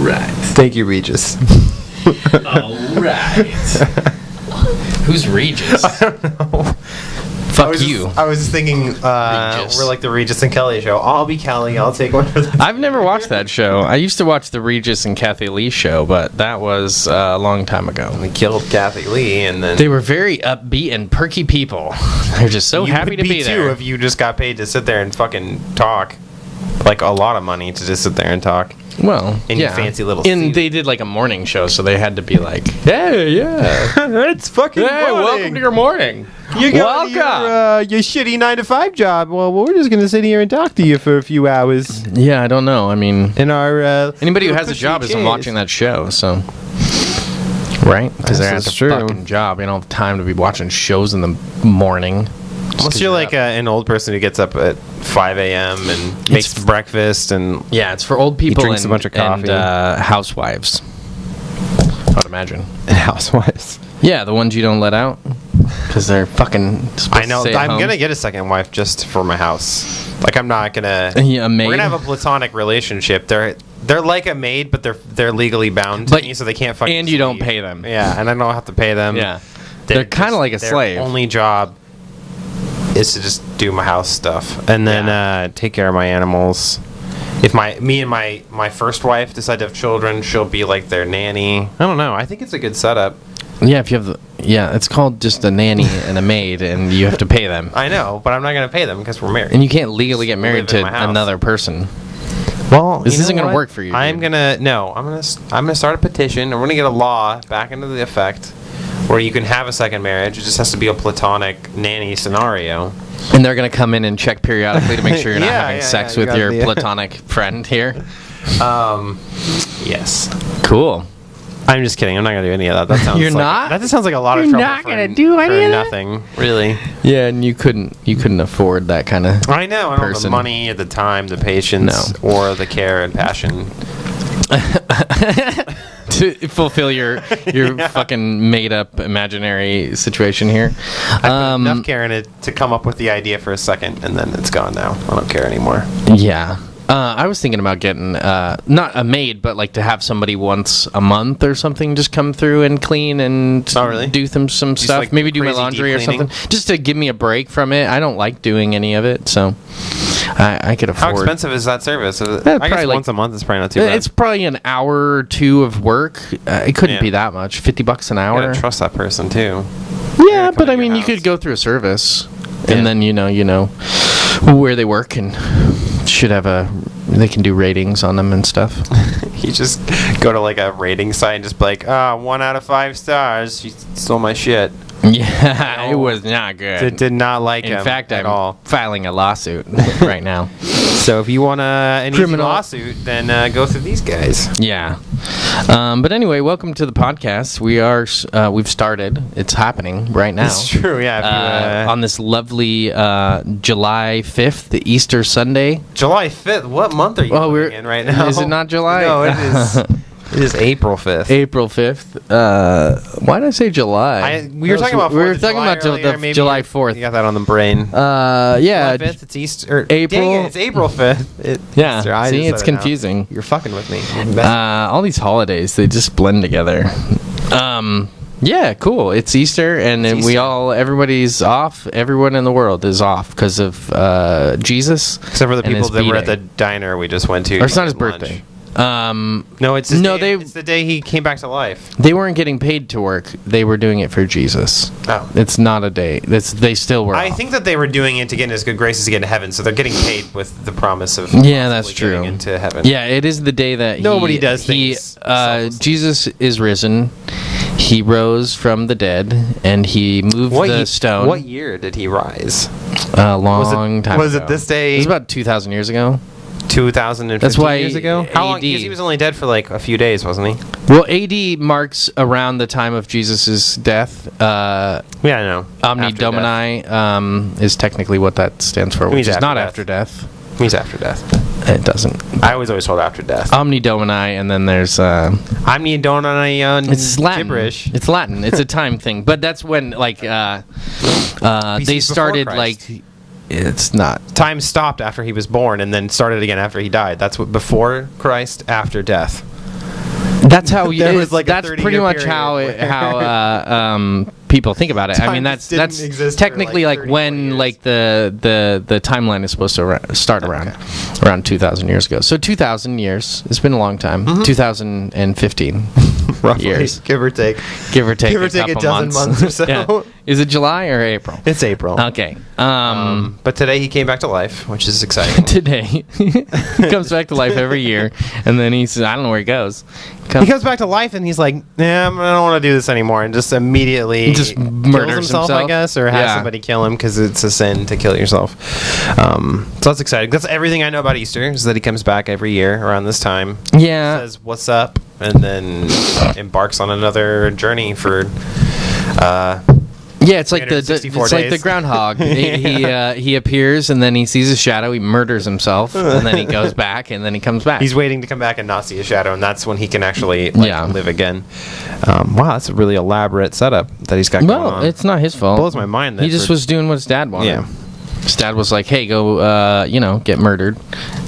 right. Thank you, Regis. All right. Who's Regis? I don't know. Fuck you. I was thinking we're like the Regis and Kelly show. I'll be Kelly. I'll take one for the... I've never watched that show. I used to watch the Regis and Kathy Lee show, but that was a long time ago. We killed Kathy Lee, and then... They were very upbeat and perky people. They're just so happy to be there. You would be too if you just got paid to sit there and fucking talk. Like a lot of money to just sit there and talk. Well, in your fancy little And suit. they did like a morning show, so they had to be like, hey, yeah. It's fucking morning. Welcome to your morning. You got your shitty 9-to-5 job. Well, we're just going to sit here and talk to you for a few hours. Yeah, I don't know. I mean, in our anybody who has a job isn't watching that show, so... Right? Because they have a fucking job. You don't have time to be watching shows in the morning. Unless you're like an old person who gets up at 5 a.m. and makes breakfast and... Yeah, it's for old people drinks a bunch of coffee. And housewives. I would imagine. And housewives. Yeah, the ones you don't let out. Because they're fucking I know. I'm going to get a second wife just for my house. Like, I'm not going to... Yeah, a maid? We're going to have a platonic relationship. They're like a maid, but they're legally bound to me, so they can't fucking... And you don't pay them. Yeah, and I don't have to pay them. Yeah. They're kind of like a slave. Their only job is to just do my house stuff and then take care of my animals. If me and my first wife decide to have children, she'll be like their nanny. I don't know. I think it's a good setup. Yeah, if you have it's called just a nanny and a maid, and you have to pay them. I know, but I'm not going to pay them because we're married. And you can't legally get married to another person. Well, this isn't going to work for you. I'm gonna start a petition, and we're gonna get a law back into the effect where you can have a second marriage. It just has to be a platonic nanny scenario. And they're going to come in and check periodically to make sure you're not having sex with your platonic friend here. Yes. Cool. I'm just kidding. I'm not going to do any of that. That sounds You're not? That just sounds like a lot of trouble. You're not going to do any of that? Nothing, really. Yeah, and you couldn't afford that kind of I know. I don't have the money, the time, the patience, or the care and passion. To fulfill your fucking made up imaginary situation here. I put enough care in it to come up with the idea for a second, and then it's gone now. I don't care anymore. Yeah. I was thinking about getting not a maid, but like to have somebody once a month or something just come through and clean and do some stuff. Like maybe do my laundry or something, just to give me a break from it. I don't like doing any of it, so I could afford. How expensive is that service? I guess once a month is probably not too bad. It's probably an hour or two of work. It couldn't be that much. $50 an hour. You gotta trust that person too. Yeah, but I mean, you could go through a service, and then you know where they work and should have they can do ratings on them and stuff. You just go to like a rating site and just be like, 1 out of 5 stars. You stole my shit. Yeah, it was not good. It did not like him. In fact, I'm filing a lawsuit right now. So if you want an easy lawsuit, then go through these guys. Yeah. But anyway, welcome to the podcast. We've started. It's happening right now. It's true, yeah. On this lovely July 5th, the Easter Sunday. July 5th? What month are you living in right now? Is it not July? No, it is. It is April 5th. April 5th. Why did I say July? We were talking about 4th. We were talking about the July 4th. You got that on the brain. Yeah. July 5th, it's Easter. April. Dang it, it's April 5th. Yeah. See, it's confusing. You're fucking with me. All these holidays, they just blend together. Yeah, cool. It's Easter, and everybody's off. Everyone in the world is off because of Jesus. Except for the people that were at the diner we just went to. Or it's not his birthday. No, it's it's the day he came back to life. They weren't getting paid to work. They were doing it for Jesus. Oh. It's not a day. They still were. I think that they were doing it to get in his good graces to get into heaven, so they're getting paid with the promise of that's true. getting into heaven. Yeah, it is the day that nobody does things. Jesus is risen. He rose from the dead, and he moved the stone. What year did he rise? A long time ago. Was it this day? It was about 2,000 years ago. 2,015 years ago? How long? Because he was only dead for like a few days, wasn't he? Well, AD marks around the time of Jesus' death. Yeah, I know. Omni Domini is technically what that stands for, which is not after death. It means after death. It doesn't. I was always told after death. Omni Domini, and then there's... Omni Domini it's Latin. Gibberish. It's Latin. It's a time thing. But that's when, like, they started, like... It's not. Time stopped after he was born and then started again after he died. That's what before Christ, after death. That's how you. There was like a that's 30-year pretty much period how where- people think about it. I mean, Time that's didn't exist for, technically like, like 30, 40 when years. like the timeline is supposed to start around 2,000 years ago. So 2,000 years. It's been a long time. 2015 Roughly, years, give or take. give or take Give or a take a couple dozen months or so. Yeah. Is it July or April? It's April. Okay. But today he came back to life, which is exciting. Today he comes back to life every year, and then he says, "I don't know where he goes." He comes back to life and he's like, "Yeah, I don't want to do this anymore," and just immediately Just kills murders himself, I himself? guess, or has Yeah. somebody kill him because it's a sin to kill yourself. So that's exciting. That's everything I know about Easter, is that he comes back every year around this time, Yeah. says what's up, and then embarks on another journey for Yeah, it's like the 364 it's like the days. groundhog. He appears and then he sees a shadow. He murders himself and then he goes back and then he comes back. He's waiting to come back and not see a shadow, and that's when he can actually Yeah. live again. Wow, that's a really elaborate setup that he's got going well, on. it's not his fault. Blows my mind that He just for- was doing what his dad wanted. Yeah. His dad was like, "Hey, go, get murdered,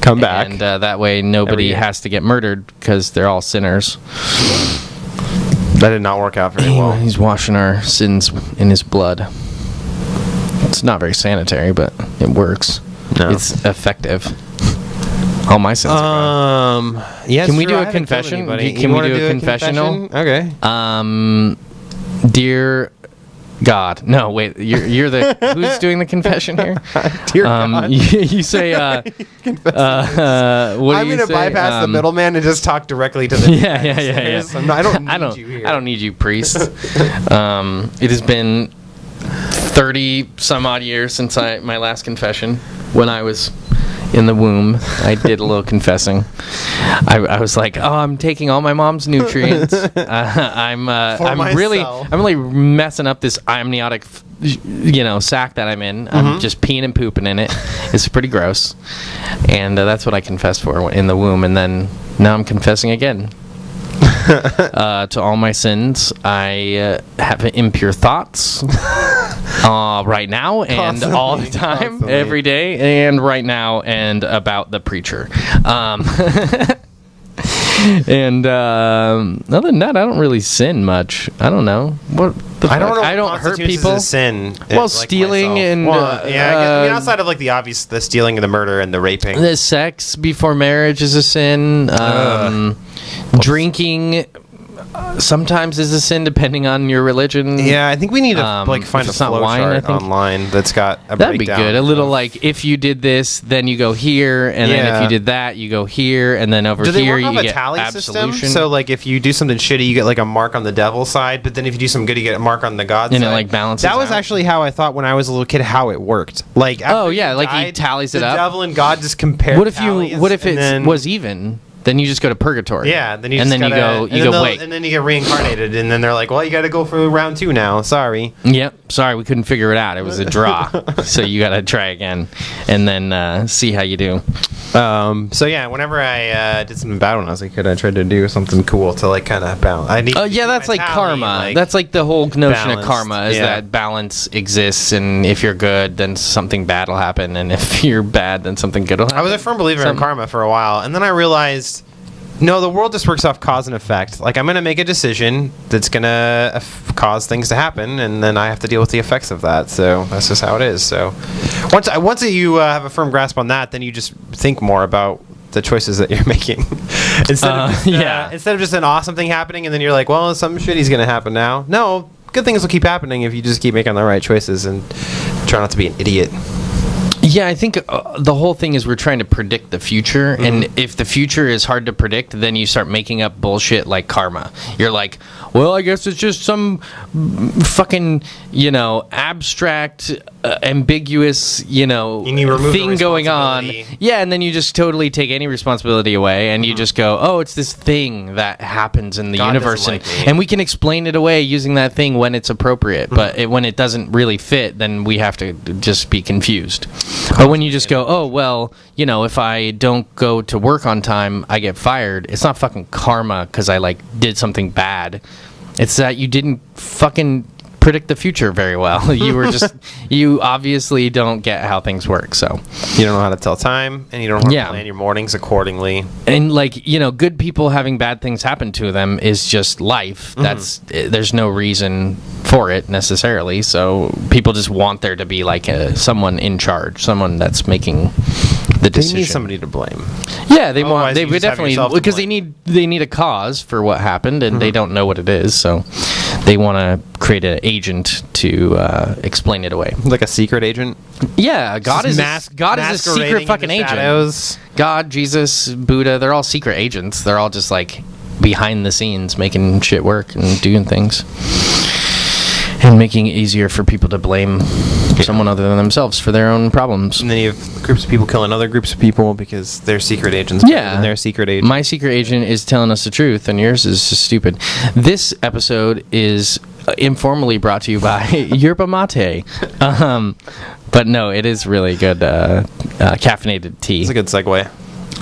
Come back. and that way nobody year. has to get murdered because they're all sinners." That did not work out very well. He's washing our sins in his blood. It's not very sanitary, but it works. No. It's effective. All my sins are gone. Yeah. Can we true, do I a haven't killed confession? anybody. Can You we wanna do a confessional? Okay. Dear God, no, wait. You're the who's doing the confession here? Dear God. You say. What do I'm you going to say? bypass the middleman and just talk directly to the Yeah. I don't need you here. I don't need you, priest. It has been 30 some odd years since my last confession. When I was in the womb, I did a little confessing. I was like, "Oh, I'm taking all my mom's nutrients. I'm really messing up this amniotic, sac that I'm in. I'm just peeing and pooping in it. It's pretty gross, and that's what I confessed for in the womb. And then now I'm confessing again." To all my sins, I have impure thoughts right now and all the time, Constantly. every day, and right now, and about the preacher. And other than that, I don't really sin much. I don't know what. I don't know. I don't what hurt constitutes people. as a sin. Well, like stealing myself. and, Well, yeah. I mean, outside of like the obvious, the stealing and the murder and the raping. The sex before marriage is a sin. Drinking sometimes is a sin, depending on your religion. Yeah, I think we need to find if a it's not flow wine, I chart think. online that's got a That'd be breakdown good. A little of- like, if you did this, then you go here, and then if Yeah. you did that, you go here, and then over Do they here work off you a get tally absolution. system? So like, if you do something shitty, you get like a mark on the devil's side, but then if you do something good, you get a mark on the God's And side. it, like, balances That was out. actually how I thought when I was a little kid how it worked. Like, after Oh, yeah, you like he died, tallies it the up. devil and God just compare. What if tallies, it and then- was even? Then you just go to purgatory. Yeah, then you and just then gotta, you go wait. and then you get reincarnated, and then they're like, well, you got to go for round 2 now. Sorry. Yep. Sorry, we couldn't figure it out. It was a draw. So you got to try again, and then see how you do. So yeah, whenever I did something bad when I was a kid, I tried to do something cool to like kind of balance. I need. Oh yeah, that's like karma. That's like the whole notion of balanced, karma is yeah. that balance exists, and if you're good, then something bad will happen, and if you're bad, then something good will happen. I was a firm believer in karma for a while, and then I realized, no, the world just works off cause and effect. Like, I'm going to make a decision that's going to cause things to happen, and then I have to deal with the effects of that. So that's just how it is. So once you have a firm grasp on that, then you just think more about the choices that you're making instead of just an awesome thing happening, and then you're like, well, something shitty's going to happen now. No, good things will keep happening if you just keep making the right choices and try not to be an idiot. Yeah, I think the whole thing is we're trying to predict the future, and if the future is hard to predict, then you start making up bullshit like karma. You're like, well, I guess it's just some fucking, abstract, ambiguous, And you remove the thing going on. responsibility. Yeah, and then you just totally take any responsibility away, and you just go, oh, it's this thing that happens in the God universe, doesn't like me. and we can explain it away using that thing when it's appropriate, but when it doesn't really fit, then we have to just be confused. But when you just go, oh, well, if I don't go to work on time, I get fired. It's not fucking karma because I, did something bad. It's that you didn't fucking predict the future very well. You obviously don't get how things work. So you don't know how to tell time, and you don't know how to plan your mornings accordingly. And good people having bad things happen to them is just life. There's no reason for it necessarily. So people just want there to be someone in charge, someone that's making the decision. They need somebody to blame. Yeah, they would definitely, because they need a cause for what happened, and they don't know what it is, so they want to create an agent to explain it away, like a secret agent. Yeah, God is a secret fucking agent. God, Jesus, Buddha, they're all secret agents. They're all just behind the scenes making shit work and doing things. And making it easier for people to blame someone other than themselves for their own problems. And then you have groups of people killing other groups of people because they're secret agents. Yeah. And their secret agent. My secret agent is telling us the truth, and yours is just stupid. This episode is informally brought to you by Yerba Mate. But no, it is really good caffeinated tea. It's a good segue.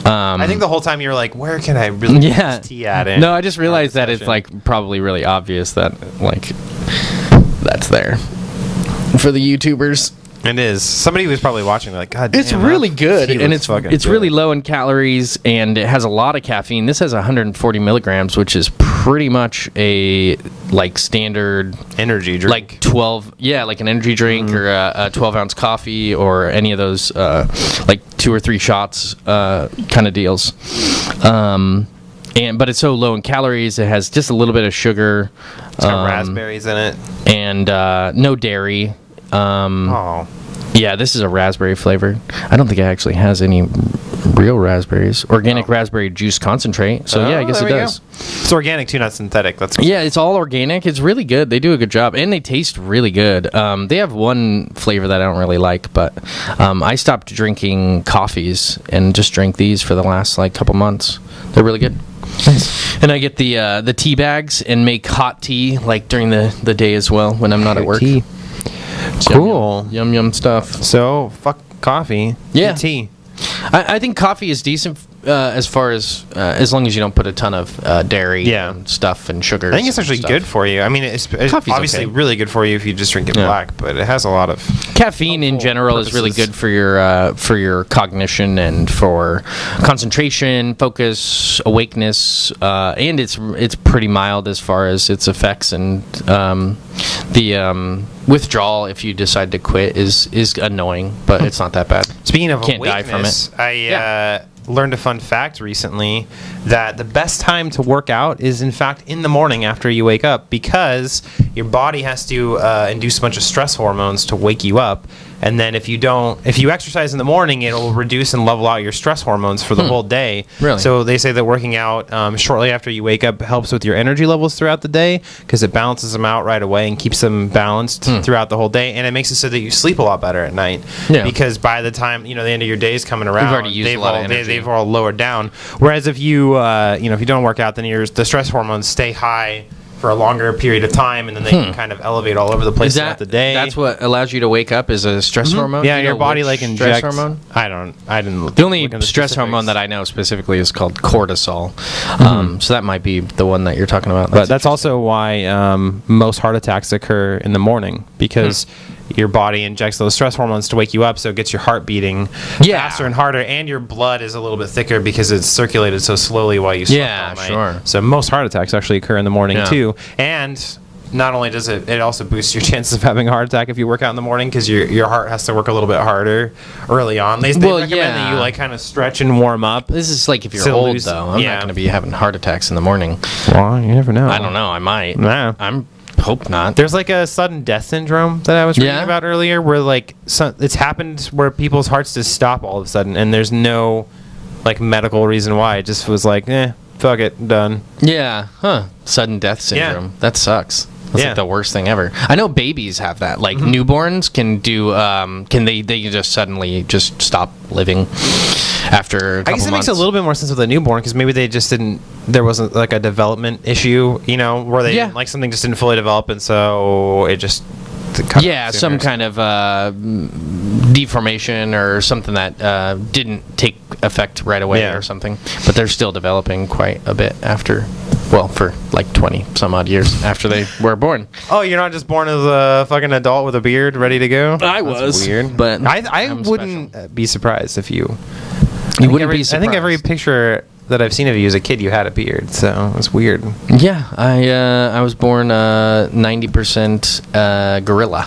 I think the whole time you were like, where can I really get this tea at? No, I just realized that it's probably really obvious that that's there for the YouTubers. It is. Somebody was probably watching God damn, it's really good, and it's really low in calories, and it has a lot of caffeine. This has 140 milligrams, which is pretty much a standard energy drink, 12, like an energy drink or a 12-ounce coffee or any of those 2 or 3 shots kind of deals. But it's so low in calories. It has just a little bit of sugar. It's got raspberries in it. And no dairy. Yeah, this is a raspberry flavor. I don't think it actually has any real raspberries. Organic raspberry juice concentrate. So yeah, I guess it does. It's organic too, not synthetic. Yeah, it's all organic. It's really good. They do a good job, and they taste really good. They have one flavor that I don't really like, but I stopped drinking coffees and just drank these for the last couple months. They're really good. And I get the tea bags and make hot tea during the day as well when I'm not at work. Tea. Cool. Yum stuff. So, fuck coffee. Yeah. Get tea. I think coffee is decent as far as long as you don't put a ton of dairy and stuff and sugar. I think it's actually good for you. I mean, it's obviously really good for you if you just drink it black, but it has a lot of caffeine in general is really good for your cognition and for concentration, focus, awakeness, and it's pretty mild as far as its effects, and the withdrawal if you decide to quit is annoying, but it's not that bad. Speaking of awakeness, I learned a fun fact recently that the best time to work out is in fact in the morning after you wake up, because your body has to induce a bunch of stress hormones to wake you up. And then if you exercise in the morning, it'll reduce and level out your stress hormones for the whole day. Really? So they say that working out shortly after you wake up helps with your energy levels throughout the day, because it balances them out right away and keeps them balanced throughout the whole day. And it makes it so that you sleep a lot better at night. Yeah. Because by the time the end of your day is coming around, already used a lot of energy. They've all lowered down. Whereas if you if you don't work out, then the stress hormones stay high for a longer period of time, and then they can kind of elevate all over the place throughout the day. That's what allows you to wake up, is a stress hormone? Yeah, your body injects stress hormone? I didn't. The only stress hormone that I know specifically is called cortisol. So that might be the one that you're talking about. But that's also why most heart attacks occur in the morning, because your body injects those stress hormones to wake you up, so it gets your heart beating faster and harder, and your blood is a little bit thicker because it's circulated so slowly while you sleep all night. Sure. So most heart attacks actually occur in the morning too. And not only does it also boosts your chances of having a heart attack if you work out in the morning, because your heart has to work a little bit harder early on. They recommend that you kind of stretch and warm up. This is if you're old, though. I'm not going to be having heart attacks in the morning. Well, you never know. I don't know. I might. Nah. Hope not. There's a sudden death syndrome that I was reading about earlier, where it's happened where people's hearts just stop all of a sudden, and there's no medical reason why. It just was fuck it, done. Yeah. Sudden death syndrome. Yeah. That sucks. That's the worst thing ever. I know babies have that. Newborns can do. They just suddenly just stop living after a couple months. I guess it makes a little bit more sense with a newborn, because maybe they just didn't. There wasn't a development issue, where they didn't, something just didn't fully develop, and so it just. Some kind of deformation or something that didn't take effect right away or something. But they're still developing quite a bit after Well, for like 20 some odd years after they were born. Oh, you're not just born as a fucking adult with a beard ready to go? I That's was weird. but I wouldn't be surprised if you. You wouldn't be surprised. I think every picture that I've seen of you as a kid, you had a beard, so it's weird. Yeah, I was born 90% gorilla,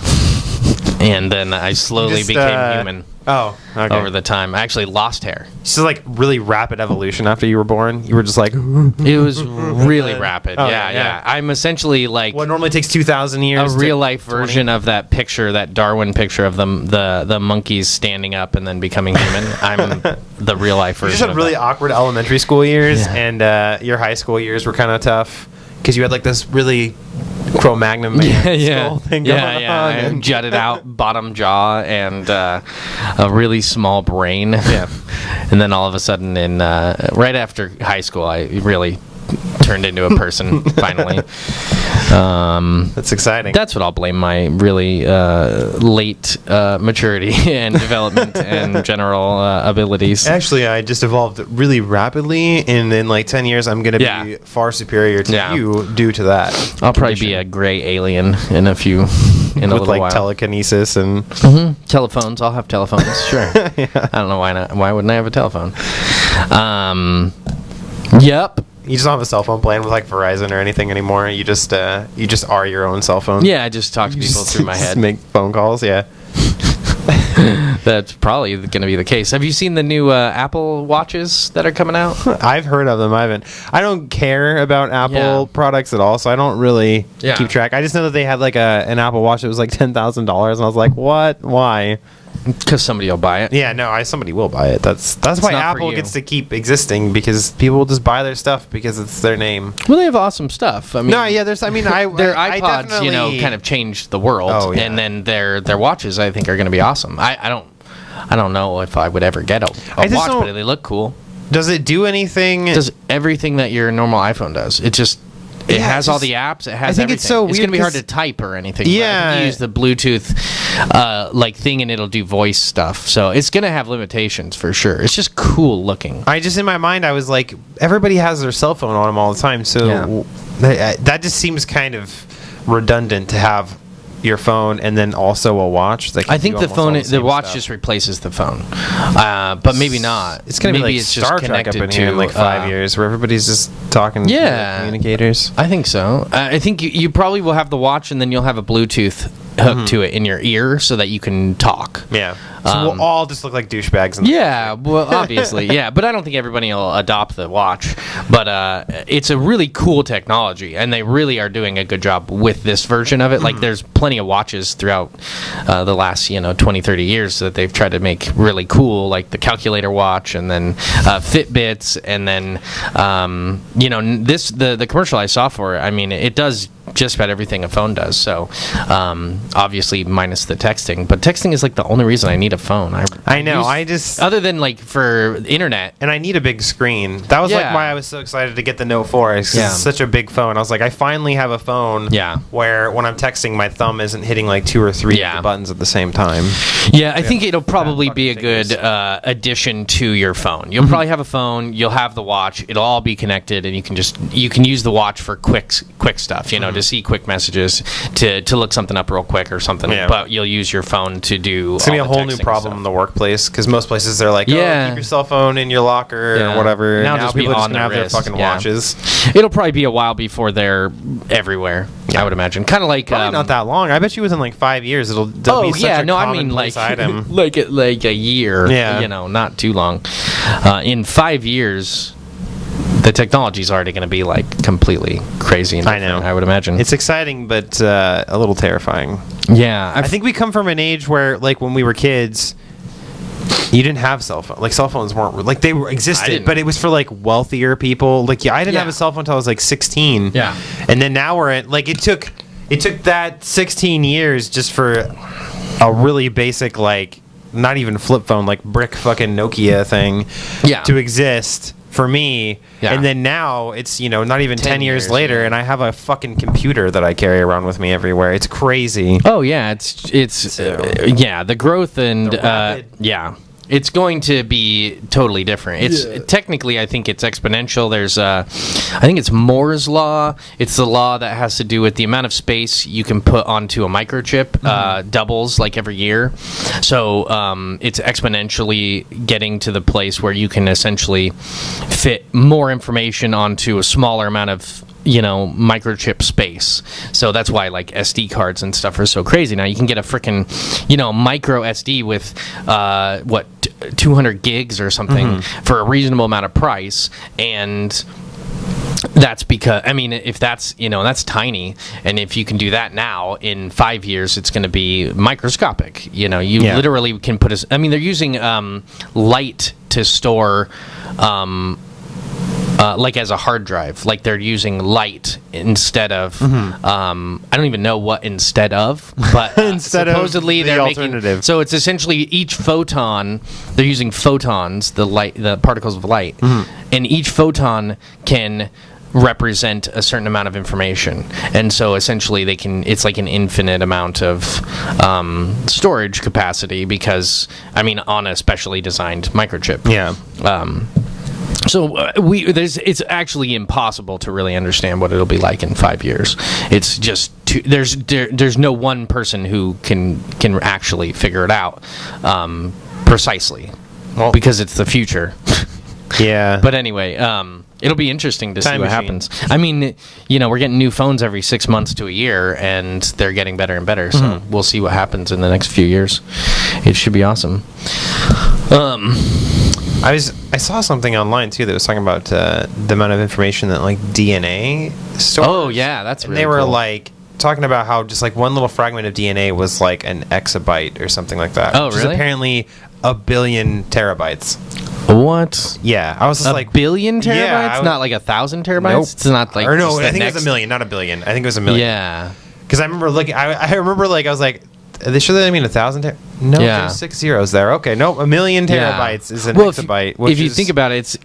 and then I slowly became human. Oh, okay. Over the time. I actually lost hair. So like really rapid evolution after you were born. You were just like. It was really rapid. Oh, yeah. I'm essentially like what normally takes 2,000 years. A real life version of that picture, that Darwin picture of the monkeys standing up and then becoming human. I'm the real life version. You just had really awkward elementary school years, and your high school years were kind of tough because you had like this really Cro-Magnon skull thing going on. And jutted out bottom jaw and a really small brain. Yeah. And then all of a sudden, right after high school, I really turned into a person finally. That's exciting. That's what I'll blame my really late maturity and development and general abilities. Actually, I just evolved really rapidly, and in like 10 years, I'm going to be far superior to you due to that. I'll probably be a gray alien in a little like while. Telekinesis and Telephones. I'll have telephones. Sure. I don't know why not. Why wouldn't I have a telephone? Yep. You just don't have a cell phone plan with like Verizon or anything anymore. You just are your own cell phone. Yeah, I just talk to people through my head. Just make phone calls. Yeah. That's probably going to be the case. Have you seen the new Apple watches that are coming out? I've heard of them. I haven't. I don't care about Apple products at all, so I don't really keep track. I just know that they had like an Apple Watch that was like $10,000, and I was like, what? Why? Because somebody will buy it. Yeah, no, somebody will buy it. That's why Apple gets to keep existing, because people will just buy their stuff because it's their name. Well, they have awesome stuff. I mean, no, yeah, their iPods, kind of changed the world, and then their watches, I think, are going to be awesome. I don't know if I would ever get a watch, but they look cool. Does it do anything? It does everything that your normal iPhone does. It has all the apps. It has everything. It's so weird. It's going to be hard to type or anything. Yeah. I think you use the Bluetooth thing, and it'll do voice stuff. So it's going to have limitations for sure. It's just cool looking. In my mind, I was like, everybody has their cell phone on them all the time. So that just seems kind of redundant to have your phone and then also a watch. I think the watch just replaces the phone, but maybe not. It's gonna be like Star Trek up in here in like 5 years, where everybody's just talking to communicators. I think so. I think you probably will have the watch, and then you'll have a Bluetooth hooked to it in your ear so that you can talk. Yeah. So we'll all just look like douchebags. Well, obviously, yeah. But I don't think everybody will adopt the watch. But it's a really cool technology, and they really are doing a good job with this version of it. Like, there's plenty of watches throughout the last 20, 30 years that they've tried to make really cool, like the calculator watch, and then Fitbits, and then the commercial I saw for it. I mean, it does just about everything a phone does. So obviously minus the texting, but texting is like the only reason I need a phone. I know. I just other than like for internet, and I need a big screen. That was like why I was so excited to get the Note 4. It's such a big phone. I was like, I finally have a phone. Where when I'm texting, my thumb isn't hitting like 2 or 3 of the buttons at the same time. Yeah, I think it'll probably be a good addition to your phone. You'll probably have a phone. You'll have the watch. It'll all be connected, and you can use the watch for quick stuff. To see quick messages, to look something up real quick or something. But you'll use your phone to do. It's gonna be a whole new problem in the workplace, because most places they're like, keep your cell phone in your locker or whatever. Now just people just gonna have their fucking watches. It'll probably be a while before they're everywhere. I would imagine, kind of like probably not that long. I bet you within like 5 years it'll be such a commonplace item. like a year. Not too long. In 5 years, the technology's already going to be like completely crazy. I know. I would imagine it's exciting, but a little terrifying. Yeah, I think we come from an age where, like, when we were kids, you didn't have cell phones. Like, cell phones weren't like they existed, but it was for like wealthier people. Like, I didn't have a cell phone until I was like 16. Yeah, and then now we're at like it took that 16 years just for a really basic, like, not even flip phone, like brick fucking Nokia thing to exist for me. And then now it's not even 10 years later, and I have a fucking computer that I carry around with me everywhere. It's crazy. Oh yeah, it's the growth and It's going to be totally different. It's technically, I think it's exponential. There's, I think it's Moore's law. It's the law that has to do with the amount of space you can put onto a microchip doubles like every year. So it's exponentially getting to the place where you can essentially fit more information onto a smaller amount of microchip space. So that's why like SD cards and stuff are so crazy. Now you can get a freaking micro SD with 200 gigs or something for a reasonable amount of price, and that's because if that's that's tiny, and if you can do that now, in 5 years it's going to be microscopic. Literally can put they're using light to store like as a hard drive, like they're using light instead of I don't even know what instead of, but instead supposedly of the they're alternative. making, so it's essentially each photon, they're using photons, the particles of light, and each photon can represent a certain amount of information, and so essentially it's like an infinite amount of storage capacity, because on a specially designed microchip. So it's actually impossible to really understand what it'll be like in 5 years. It's just there's no one person who can actually figure it out precisely, because it's the future. But anyway, it'll be interesting to see what happens. We're getting new phones every 6 months to a year, and they're getting better and better. So we'll see what happens in the next few years. It should be awesome. I saw something online too that was talking about the amount of information that like DNA stores. Oh yeah, that's really cool. And they were cool. like talking about how just like one little fragment of DNA was like an exabyte or something like that. Oh, which really? is apparently a billion terabytes. What? Yeah, I was just like a billion terabytes, yeah, not like 1,000 terabytes. Nope. It's not like. Or no, I think it was a million, not a billion. I think it was a million. Yeah. Because I remember looking. I remember like I was like, are they sure that I mean 1,000? No, there's 6 zeros there. Okay, no, a million terabytes is an exabyte. If you think about it, it's a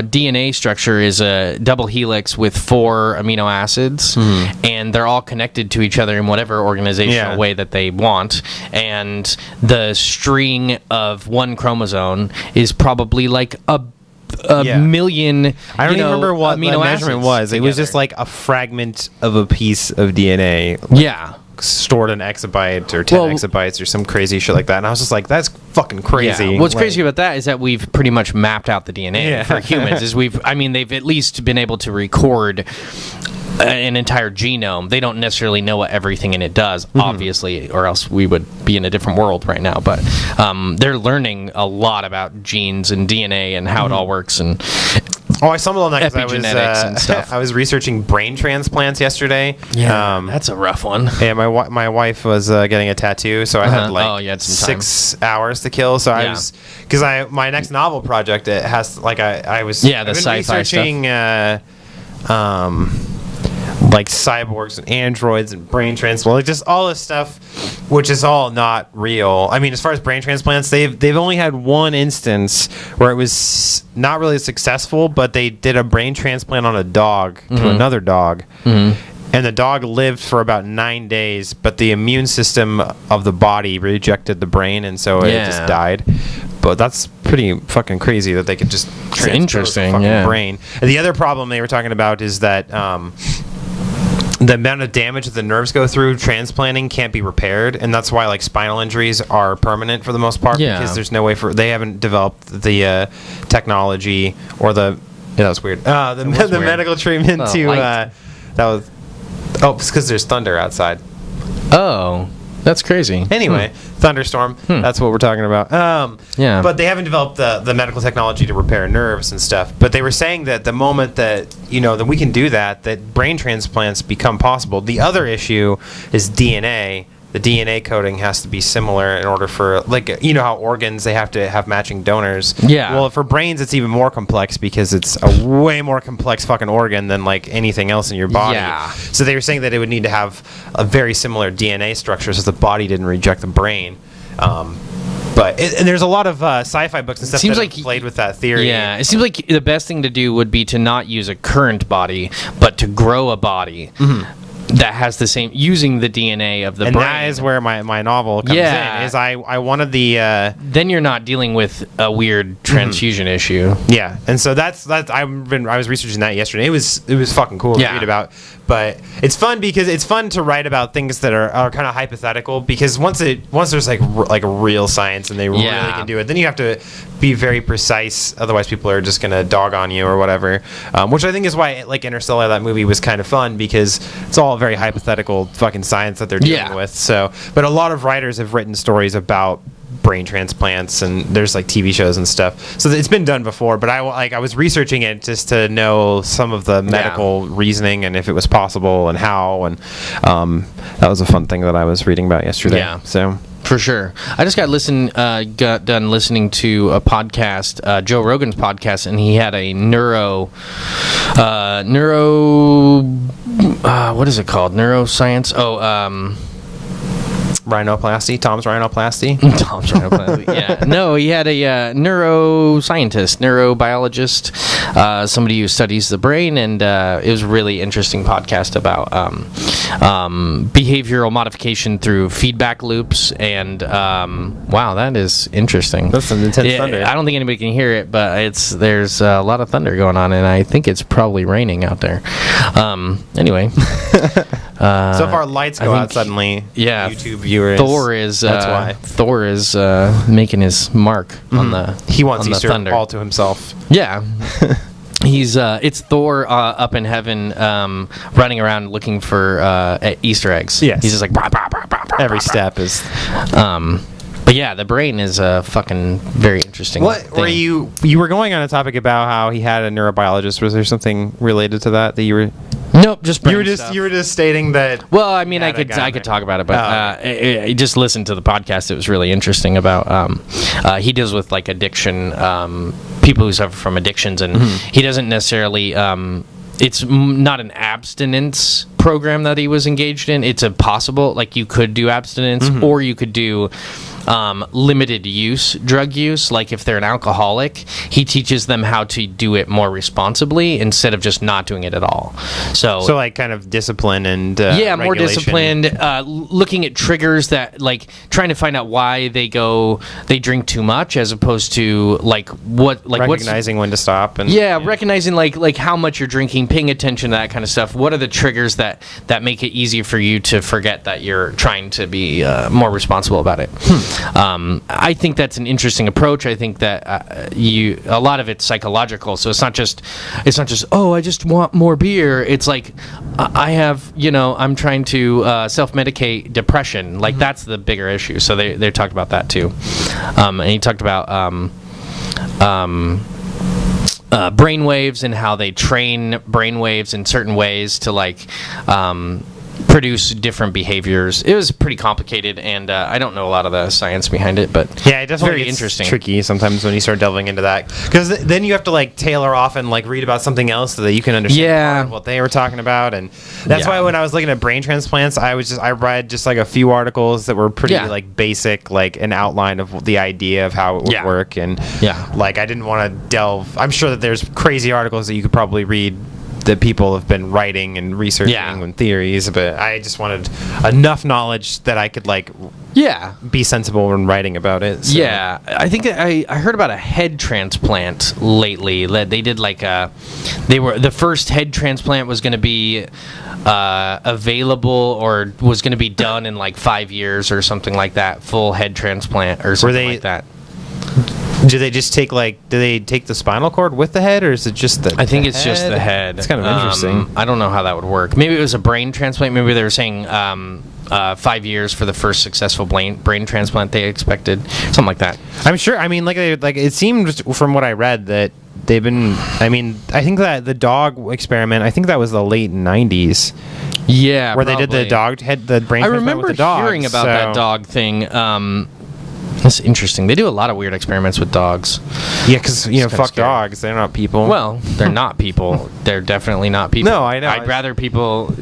DNA structure is a double helix with 4 amino acids, and they're all connected to each other in whatever organizational way that they want. And the string of one chromosome is probably like a million. I don't even remember what the measurement was. Together. It was just like a fragment of a piece of DNA. Stored in exabyte or 10 exabytes or some crazy shit like that, and I was just like, that's fucking crazy. Yeah. What's crazy about that is that we've pretty much mapped out the DNA for humans. They've at least been able to record an entire genome. They don't necessarily know what everything in it does, obviously, or else we would be in a different world right now. But they're learning a lot about genes and DNA and how it all works. And I stumbled on that because epigenetics and stuff. I was researching brain transplants yesterday. Yeah, that's a rough one. Yeah, my wife was getting a tattoo, so I had like 6 hours to kill. So I was, because my next novel project, it has like I was the sci-fi researching like cyborgs and androids and brain transplants, like just all this stuff, which is all not real. As far as brain transplants, they've only had one instance where it was not really successful, but they did a brain transplant on a dog to another dog. And the dog lived for about 9 days, but the immune system of the body rejected the brain, and so it just died. But that's pretty fucking crazy that they could just transfer the fucking brain. And the other problem they were talking about is that the amount of damage that the nerves go through transplanting can't be repaired, and that's why like spinal injuries are permanent for the most part, because there's no way they haven't developed the technology or the that was weird the weird. Medical treatment that was it's because there's thunder outside. That's crazy. Anyway, thunderstorm. That's what we're talking about. But they haven't developed the medical technology to repair nerves and stuff. But they were saying that the moment that that we can do that brain transplants become possible. The other issue is DNA. The DNA coding has to be similar in order for, like, how organs, they have to have matching donors. Yeah. Well, for brains, it's even more complex because it's a way more complex fucking organ than, like, anything else in your body. Yeah. So they were saying that it would need to have a very similar DNA structure so the body didn't reject the brain. And there's a lot of sci-fi books and stuff that have played with that theory. Yeah, it seems like the best thing to do would be to not use a current body, but to grow a body. that has the same, using the DNA of the brain. And that is where my novel comes in. Is I wanted the then you're not dealing with a weird transfusion issue. Yeah, and so that's I was researching that yesterday. It was fucking cool to read about. But it's fun because it's fun to write about things that are kind of hypothetical, because once there's like a real science and they really can do it, then you have to be very precise. Otherwise, people are just gonna dog on you or whatever. Which I think is why like Interstellar, that movie, was kind of fun, because it's all very hypothetical fucking science that they're dealing with. So, but a lot of writers have written stories about brain transplants, and there's like TV shows and stuff, so it's been done before, but I was researching it just to know some of the medical reasoning and if it was possible and how, and that was a fun thing that I was reading about yesterday. So for sure. I just got done listening to a podcast, Joe Rogan's podcast, and he had a neuro what is it called, neuroscience, rhinoplasty, Tom's rhinoplasty. Yeah. No, he had a neuroscientist, neurobiologist, somebody who studies the brain, and it was a really interesting podcast about behavioral modification through feedback loops, and wow, that is interesting. That's some intense thunder. I don't think anybody can hear it, but there's a lot of thunder going on, and I think it's probably raining out there. Anyway. So if our lights go out suddenly, YouTube viewers, Thor is that's why Thor is making his mark on the. He wants on Easter the thunder all to himself. Yeah. He's it's Thor up in heaven, running around looking for Easter eggs. Yes. He's just like every step is. But yeah, the brain is a fucking very interesting. What thing. were you were going on a topic about how he had a neurobiologist? Was there something related to that you were? Nope, just brain stuff. You were just stating that. Well, I mean, I could talk about it, but I just listened to the podcast. It was really interesting about he deals with like addiction, people who suffer from addictions, and he doesn't necessarily. It's not an abstinence program that he was engaged in. It's a possible, like, you could do abstinence, or you could do limited use drug use. Like if they're an alcoholic, he teaches them how to do it more responsibly instead of just not doing it at all. So like kind of discipline and more disciplined, looking at triggers, that like trying to find out why they drink too much, as opposed to like recognizing when to stop, and recognizing like how much you're drinking, paying attention to that kind of stuff. What are the triggers that make it easier for you to forget that you're trying to be more responsible about it? I think that's an interesting approach. I think that a lot of it's psychological. So it's not just oh, I just want more beer. It's like I have, I'm trying to self-medicate depression. Like that's the bigger issue. So they talked about that too, and he talked about brain waves and how they train brain waves in certain ways to like produce different behaviors. It was pretty complicated, and I don't know a lot of the science behind it, but it definitely very gets interesting. Tricky sometimes when you start delving into that, because then you have to like tailor off and like read about something else so that you can understand what they were talking about. And that's why when I was looking at brain transplants, I read just like a few articles that were pretty like basic, like an outline of the idea of how it would work, and like I didn't want to delve. I'm sure that there's crazy articles that you could probably read that people have been writing and researching and theories, but I just wanted enough knowledge that I could like be sensible when writing about it. So. Yeah, I think I heard about a head transplant lately. They did like the first head transplant was going to be available, or was going to be done in like 5 years or something like that. Full head transplant or something like that. Do they take the spinal cord with the head, or is it just the I think it's head? just the head. It's kind of interesting. I don't know how that would work. Maybe it was a brain transplant. Maybe they were saying 5 years for the first successful brain transplant they expected. Something like that. I'm sure. I mean, like it seemed from what I read that they've been. I mean, I think that the dog experiment, I think that was the late 90s. Yeah, where they did the brain transplant with the dog. I remember hearing about that dog thing. That's interesting. They do a lot of weird experiments with dogs. Yeah, because fuck scary. dogs. They're not people. Well, they're not people. They're definitely not people. No, I know. I'd rather people,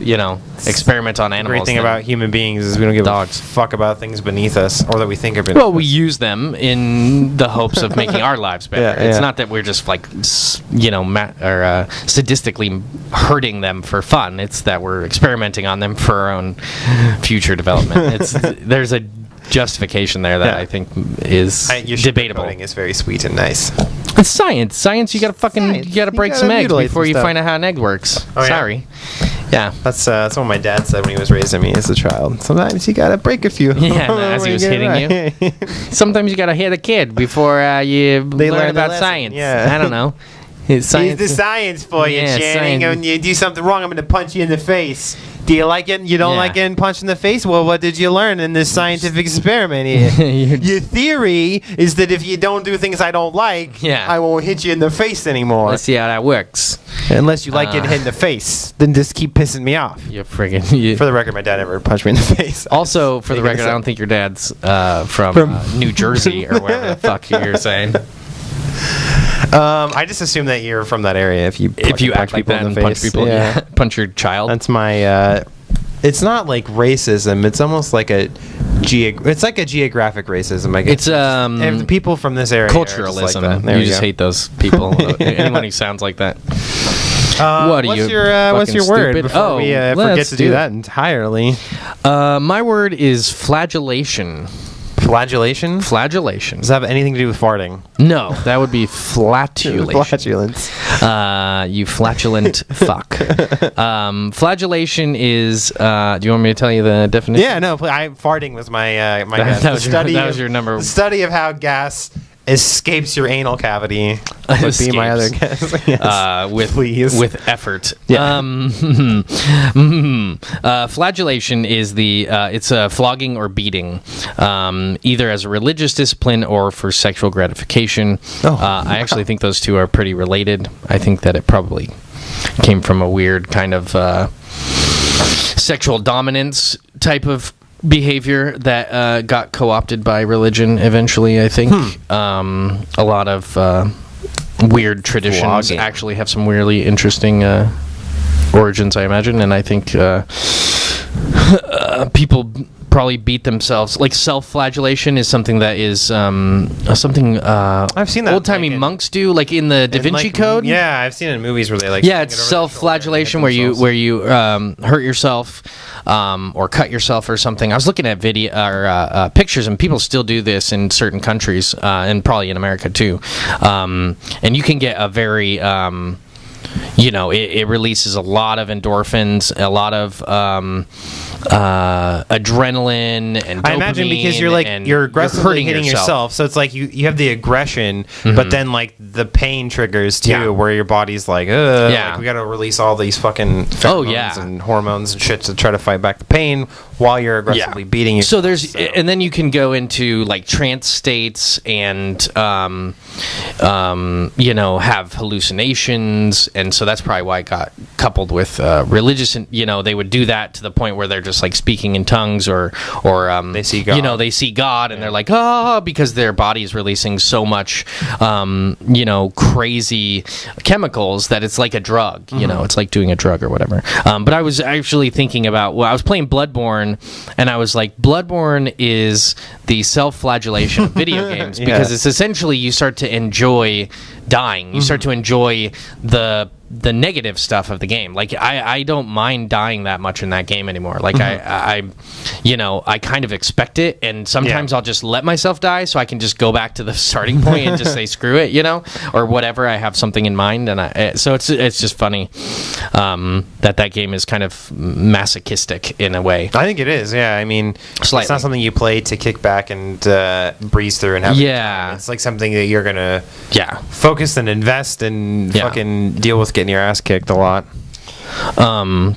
experiment on The animals. great thing than about human beings is we don't give dogs. a fuck about things beneath us, or that we think are beneath Well, us. we use them in the hopes of making our lives better. Yeah, It's yeah. not that we're just sadistically hurting them for fun. It's that we're experimenting on them for our own future development. There's a justification there that I think is Your debatable. sugarcoating is very sweet and nice. It's science. Science. You gotta Science. you gotta break You some gotta eggs mutilate before some you stuff. find out how an egg works. Oh, yeah? Sorry. Yeah. That's what my dad said when he was raising me as a child. Sometimes you gotta break a few. Yeah, as he was hitting you. Sometimes you gotta hit a kid before you They learn learn the about lesson, science. yeah. I don't know. It's Here's the science for you, Yeah, Channing. science. When you do something wrong, I'm going to punch you in the face. Do you like it? You don't Yeah. like getting punched in the face? Well, what did you learn in this scientific experiment here? Your theory is that if you don't do things I don't like, Yeah. I won't hit you in the face anymore. Let's see how that works. Unless you like getting hit in the face, then just keep pissing me off. You friggin'. For the record, my dad never punched me in the face. Also, for the Making record, this I up. don't think your dad's from New Jersey or wherever the fuck you're saying. I just assume that you're from that area. If you Act like that and punch people, yeah. punch your child. That's my. It's not like racism. It's almost like it's like a geographic racism. I guess. It's And the people from this area. are just culturalism. Like that. There You we just go. hate those people. Anyone who sounds like that. What are what's you? What's your fucking word? stupid? Before we forget let's to do that entirely. My word is flagellation. Flagellation. Flagellation. Does that have anything to do with farting? No, that would be flatulation. Flatulence. You flatulent fuck. Flagellation is. Do you want me to tell you the definition? Yeah, no. Farting was my my guess. that was The your- study that was of- your number- The study of how gas escapes your anal cavity would be my other guess. Yes. With effort. Yeah. Flagellation is it's a flogging or beating, either as a religious discipline or for sexual gratification. I actually think those two are pretty related. I think that it probably came from a weird kind of sexual dominance type of behavior that got co-opted by religion eventually. I think a lot of weird traditions Flogging. actually have some weirdly interesting origins, I imagine, and I think people probably beat themselves. Like self-flagellation is something that is something I've seen that, old-timey like, in- monks do, like in the Da Vinci Code. Yeah, I've seen it in movies where they like. Yeah, swing it's it over their self-flagellation shoulder and hit where you hurt yourself or cut yourself or something. I was looking at video or pictures, and people still do this in certain countries and probably in America too. And you can get a very it releases a lot of endorphins, a lot of adrenaline and dopamine. I imagine because you're aggressively hurting hitting yourself, so it's like you have the aggression, but then like the pain triggers too, Yeah. where your body's like, Yeah. like, we got to release all these fucking pheromones yeah. and hormones and shit to try to fight back the pain while you're aggressively beating yourself. So there's, and then you can go into like trance states and, have hallucinations, and so that's probably why it got coupled with religious. And they would do that to the point where they're just like speaking in tongues, or They see God. They see God, and they're like, because their body's releasing so much, crazy chemicals that it's like a drug. It's like doing a drug or whatever. But I was actually thinking about, I was playing Bloodborne, and I was like, Bloodborne is the self-flagellation of video games, because it's essentially you start to enjoy dying. You start to enjoy the negative stuff of the game. Like I don't mind dying that much in that game anymore. Like I kind of expect it, and sometimes I'll just let myself die so I can just go back to the starting point and just say screw it, or whatever. I have something in mind, and so it's just funny that game is kind of masochistic in a way. I think it is. Yeah, I mean, Slightly. it's not something you play to kick back and breeze through and have. A good time. It's like something that you're gonna focus and invest and fucking deal with getting your ass kicked a lot. And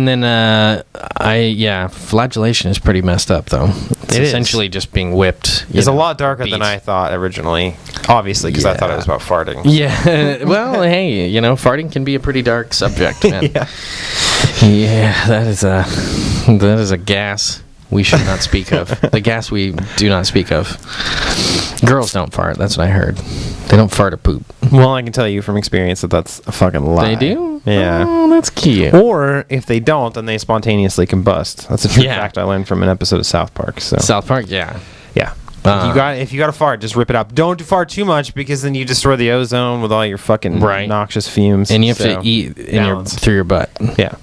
then flagellation is pretty messed up though. It's essentially just being whipped. It's a lot darker than I thought originally, obviously, because I thought it was about farting. Yeah. Well, hey, farting can be a pretty dark subject, man. Yeah, that is a gas. we should not speak of. The gas we do not speak of. Girls don't fart. That's what I heard. They don't fart or poop. Well, I can tell you from experience that that's a fucking lie. They do? Yeah. Oh, that's cute. Or if they don't, then they spontaneously combust. That's a true fact I learned from an episode of South Park. So South Park, yeah. Yeah. If you got to fart, just rip it up. Don't fart too much because then you destroy the ozone with all your fucking noxious fumes. And you have to eat through your butt. Yeah.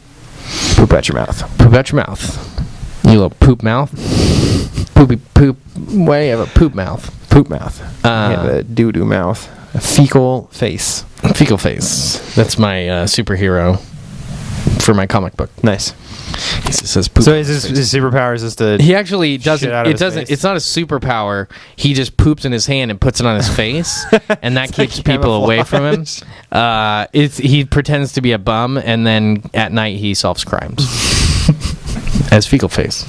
Poop out your mouth. Poop out your mouth. You little poop mouth. Poopy poop. Why do you have a poop mouth? Poop mouth. You have a doo-doo mouth. A fecal face. Fecal face. That's my superhero for my comic book. Nice. He says poop. So his superpower is just to... He actually doesn't... It doesn't... Face. It's not a superpower. He just poops in his hand and puts it on his face, and that keeps like people away from him. He pretends to be a bum, and then at night he solves crimes. As fecal face.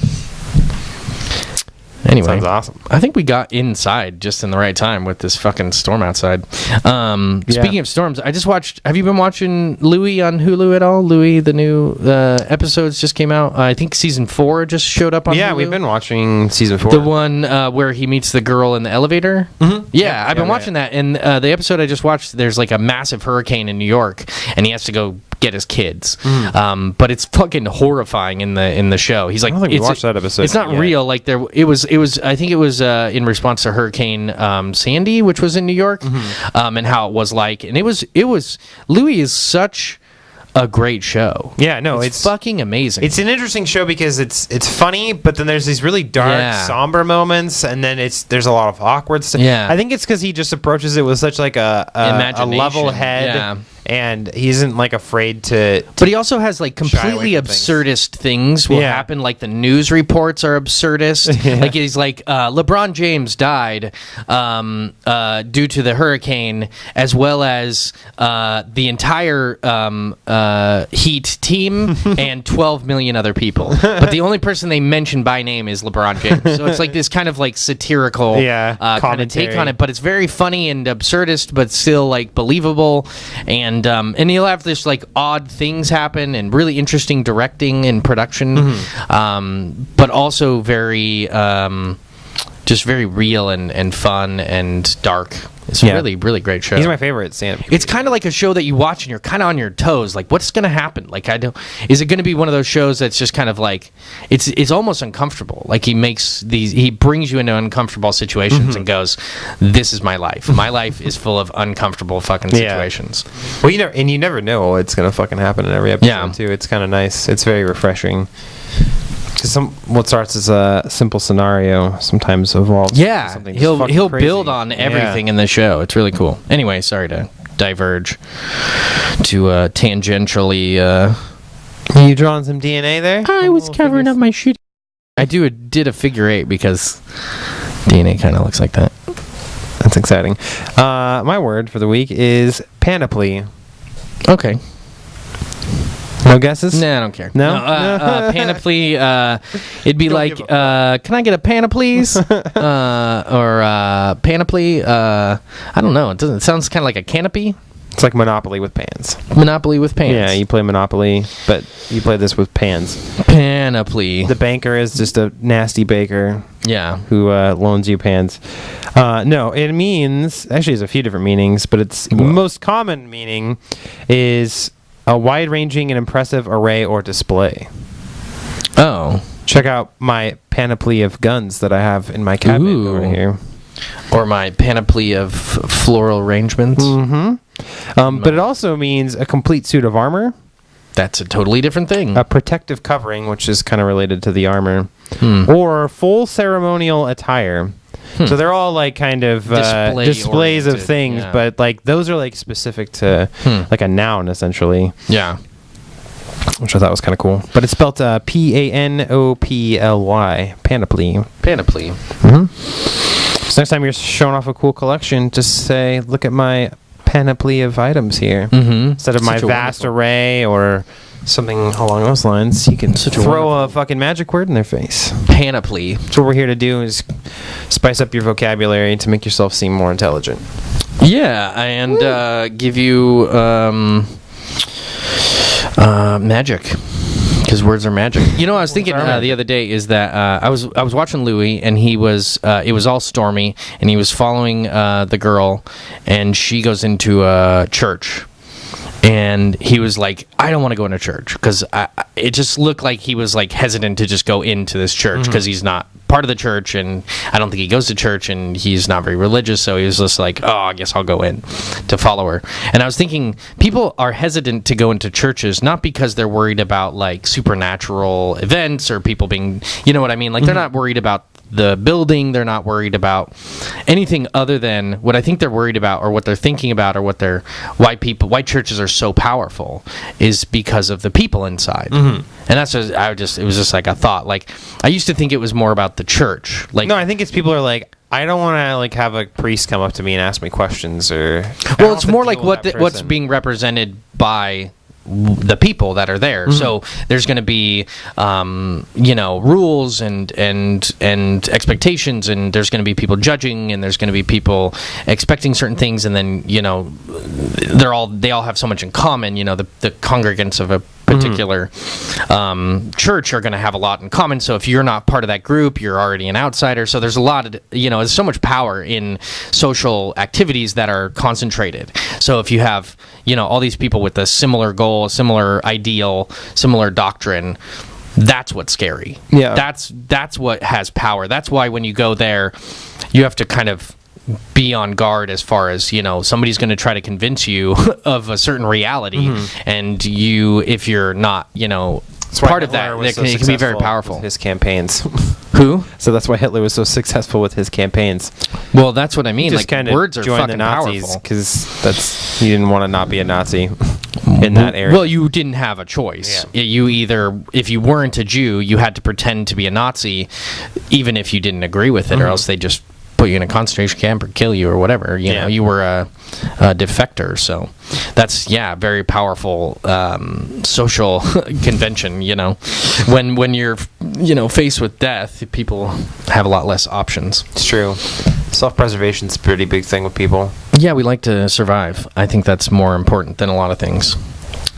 Anyway, sounds awesome. I think we got inside just in the right time with this fucking storm outside. Speaking of storms, I just watched... Have you been watching Louie on Hulu at all? Louie, the new episodes just came out. I think season 4 just showed up on Hulu. Yeah, we've been watching season 4. The one where he meets the girl in the elevator? Mm-hmm. Yeah, I've been watching that. And the episode I just watched, there's like a massive hurricane in New York, and he has to go get his kids. But it's fucking horrifying in the show. He's like, I don't think we watched that episode. It's not real. Like it was I think it was in response to Hurricane Sandy, which was in New York, and how it was like. And it was Louis is such a great show. Yeah, no, it's fucking amazing. It's an interesting show because it's funny, but then there's these really dark, somber moments, and then there's a lot of awkward stuff. Yeah, I think it's because he just approaches it with such like a level head. Yeah. And he isn't like afraid to but he also has like completely absurdist things will happen. Like the news reports are absurdist. Like he's like LeBron James died due to the hurricane, as well as the entire Heat team and 12 million other people. But the only person they mention by name is LeBron James. So it's like this kind of like satirical kind of take on it. But it's very funny and absurdist, but still like believable. And he'll have this like odd things happen and really interesting directing and production, but also very just very real and fun and dark. It's a really, really great show. He's my favorite stand-up. It's kind of like a show that you watch and you're kind of on your toes. Like, what's going to happen? Like, is it going to be one of those shows that's just kind of like, it's almost uncomfortable. Like, he brings you into uncomfortable situations and goes, this is my life. My life is full of uncomfortable fucking situations. Well, you never know what's going to fucking happen in every episode, too. It's kind of nice. It's very refreshing. Because what starts as a simple scenario sometimes evolves. Yeah, to something he'll crazy. build on everything in the show. It's really cool. Anyway, sorry to diverge to tangentially. Are you drawing some DNA there? I was covering up my shit. I did a figure 8 because DNA kind of looks like that. That's exciting. My word for the week is panoply. Okay. No guesses? Nah, I don't care. No? Panoply, it'd be like, can I get a pana, please? Or panoply, I don't know. It sounds kind of like a canopy. It's like Monopoly with pans. Monopoly with pans. Yeah, you play Monopoly, but you play this with pans. Panoply. The banker is just a nasty baker. Yeah. Who loans you pans. No, it means, actually there's a few different meanings, but its most common meaning is a wide-ranging and impressive array or display. Oh. Check out my panoply of guns that I have in my cabinet over here. Or my panoply of floral arrangements. But it also means a complete suit of armor. That's a totally different thing. A protective covering, which is kind of related to the armor. Or full ceremonial attire. So they're all like kind of displays of things, but like those are like specific to like a noun essentially. Yeah. Which I thought was kind of cool. But it's spelled Panoply. Panoply. Panoply. So next time you're showing off a cool collection, just say, look at my panoply of items here. Instead of my vast array or something along those lines, you can throw a fucking magic word in their face. Panoply. That's what we're here to do, is spice up your vocabulary to make yourself seem more intelligent. Yeah, and give you magic. Because words are magic. You know, I was thinking are magic. the other day is that I was watching Louis, and he was it was all stormy, and he was following the girl, and she goes into a church, and he was like, I don't want to go into church, because it just looked like he was like hesitant to just go into this church because he's not part of the church, and I don't think he goes to church, and he's not very religious, so he was just like, oh, I guess I'll go in to follow her. And I was thinking, people are hesitant to go into churches not because they're worried about like supernatural events or people being, you know what I mean, like they're not worried about the building, they're not worried about anything other than what I think they're worried about, or what they're thinking about, or why churches are so powerful is because of the people inside. And that's just, it was just like a thought. Like, I used to think it was more about the church. Like, No, I think it's people are like, I don't want to like have a priest come up to me and ask me questions, or well, it's more like what's being represented by the people that are there. So there's going to be rules and expectations, and there's going to be people judging, and there's going to be people expecting certain things, and then they all have so much in common. The congregants of a particular church are going to have a lot in common. So if you're not part of that group, you're already an outsider. So there's a lot of, there's so much power in social activities that are concentrated. So if you have, all these people with a similar goal, a similar ideal, similar doctrine, that's what's scary. Yeah. That's what has power. That's why when you go there, you have to kind of be on guard as far as, somebody's going to try to convince you of a certain reality, and if you're not, part of that, it can be very powerful. His campaigns. Who? So that's why Hitler was so successful with his campaigns. Well, that's what I mean. Like, words are joined fucking the Nazis powerful. Because he didn't want to not be a Nazi in that area. Well, you didn't have a choice. Yeah. You either, if you weren't a Jew, you had to pretend to be a Nazi, even if you didn't agree with it, or else they just put you in a concentration camp or kill you or whatever. You were a defector. So that's very powerful social convention. When you're faced with death, people have a lot less options. It's true. Self-preservation's a pretty big thing with people. Yeah, we like to survive. I think that's more important than a lot of things.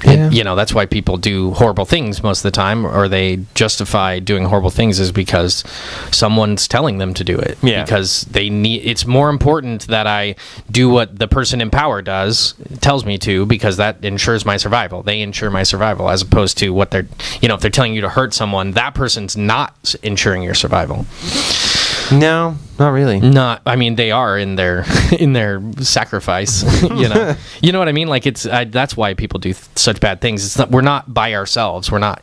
Yeah. That's why people do horrible things most of the time, or they justify doing horrible things is because someone's telling them to do it. Yeah. Because it's more important that I do what the person in power tells me to, because that ensures my survival. They ensure my survival, as opposed to what they're, if they're telling you to hurt someone, that person's not ensuring your survival. No, not really. They are in their sacrifice. You know what I mean? Like, that's why people do such bad things. We're not by ourselves. We're not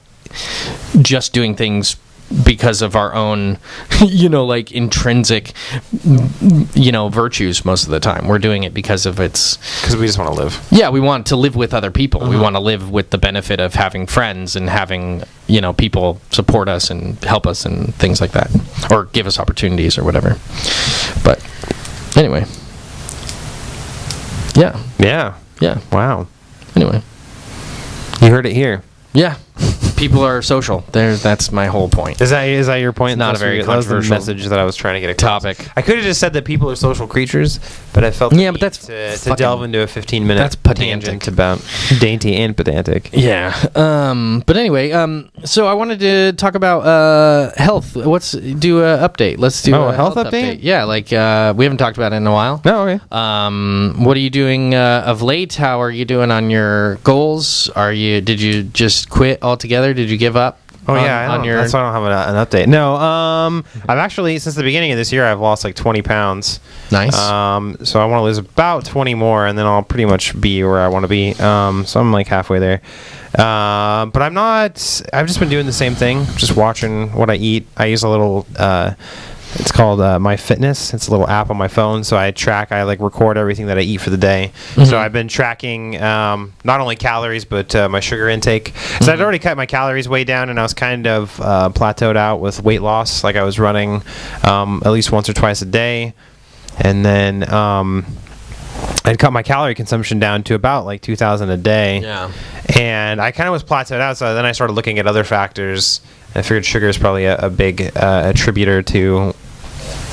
just doing things because of our own, intrinsic, virtues most of the time. We're doing it because we just want to live. Yeah, we want to live with other people. We want to live with the benefit of having friends and having, people support us and help us and things like that, or give us opportunities or whatever. But anyway. Yeah. Wow. Anyway. You heard it here. Yeah. People are social. That's my whole point. Is that your point? Not a very controversial message that I was trying to get across. Topic. I could have just said that people are social creatures, but I felt but that's to delve into a 15-minute that's pedantic. tangent about dainty and pedantic. Yeah. But anyway, so I wanted to talk about health. Let's do a update. Let's do a health update. Yeah, like we haven't talked about it in a while. Oh, okay. What are you doing of late? How are you doing on your goals? Did you just quit altogether? Did you give up? Oh, that's why I don't have an update. No, I've actually, since the beginning of this year, I've lost like 20 pounds. Nice. So I want to lose about 20 more, and then I'll pretty much be where I want to be. So I'm like halfway there. But I'm not, I've just been doing the same thing, just watching what I eat. I use a little, it's called My Fitness. It's a little app on my phone, so I record everything that I eat for the day. So I've been tracking not only calories, but my sugar intake. So I'd already cut my calories way down, and I was kind of plateaued out with weight loss. Like, I was running at least once or twice a day, and then I'd cut my calorie consumption down to about like 2,000 a day. Yeah. And I kind of was plateaued out, so then I started looking at other factors. I figured sugar is probably a big attributor to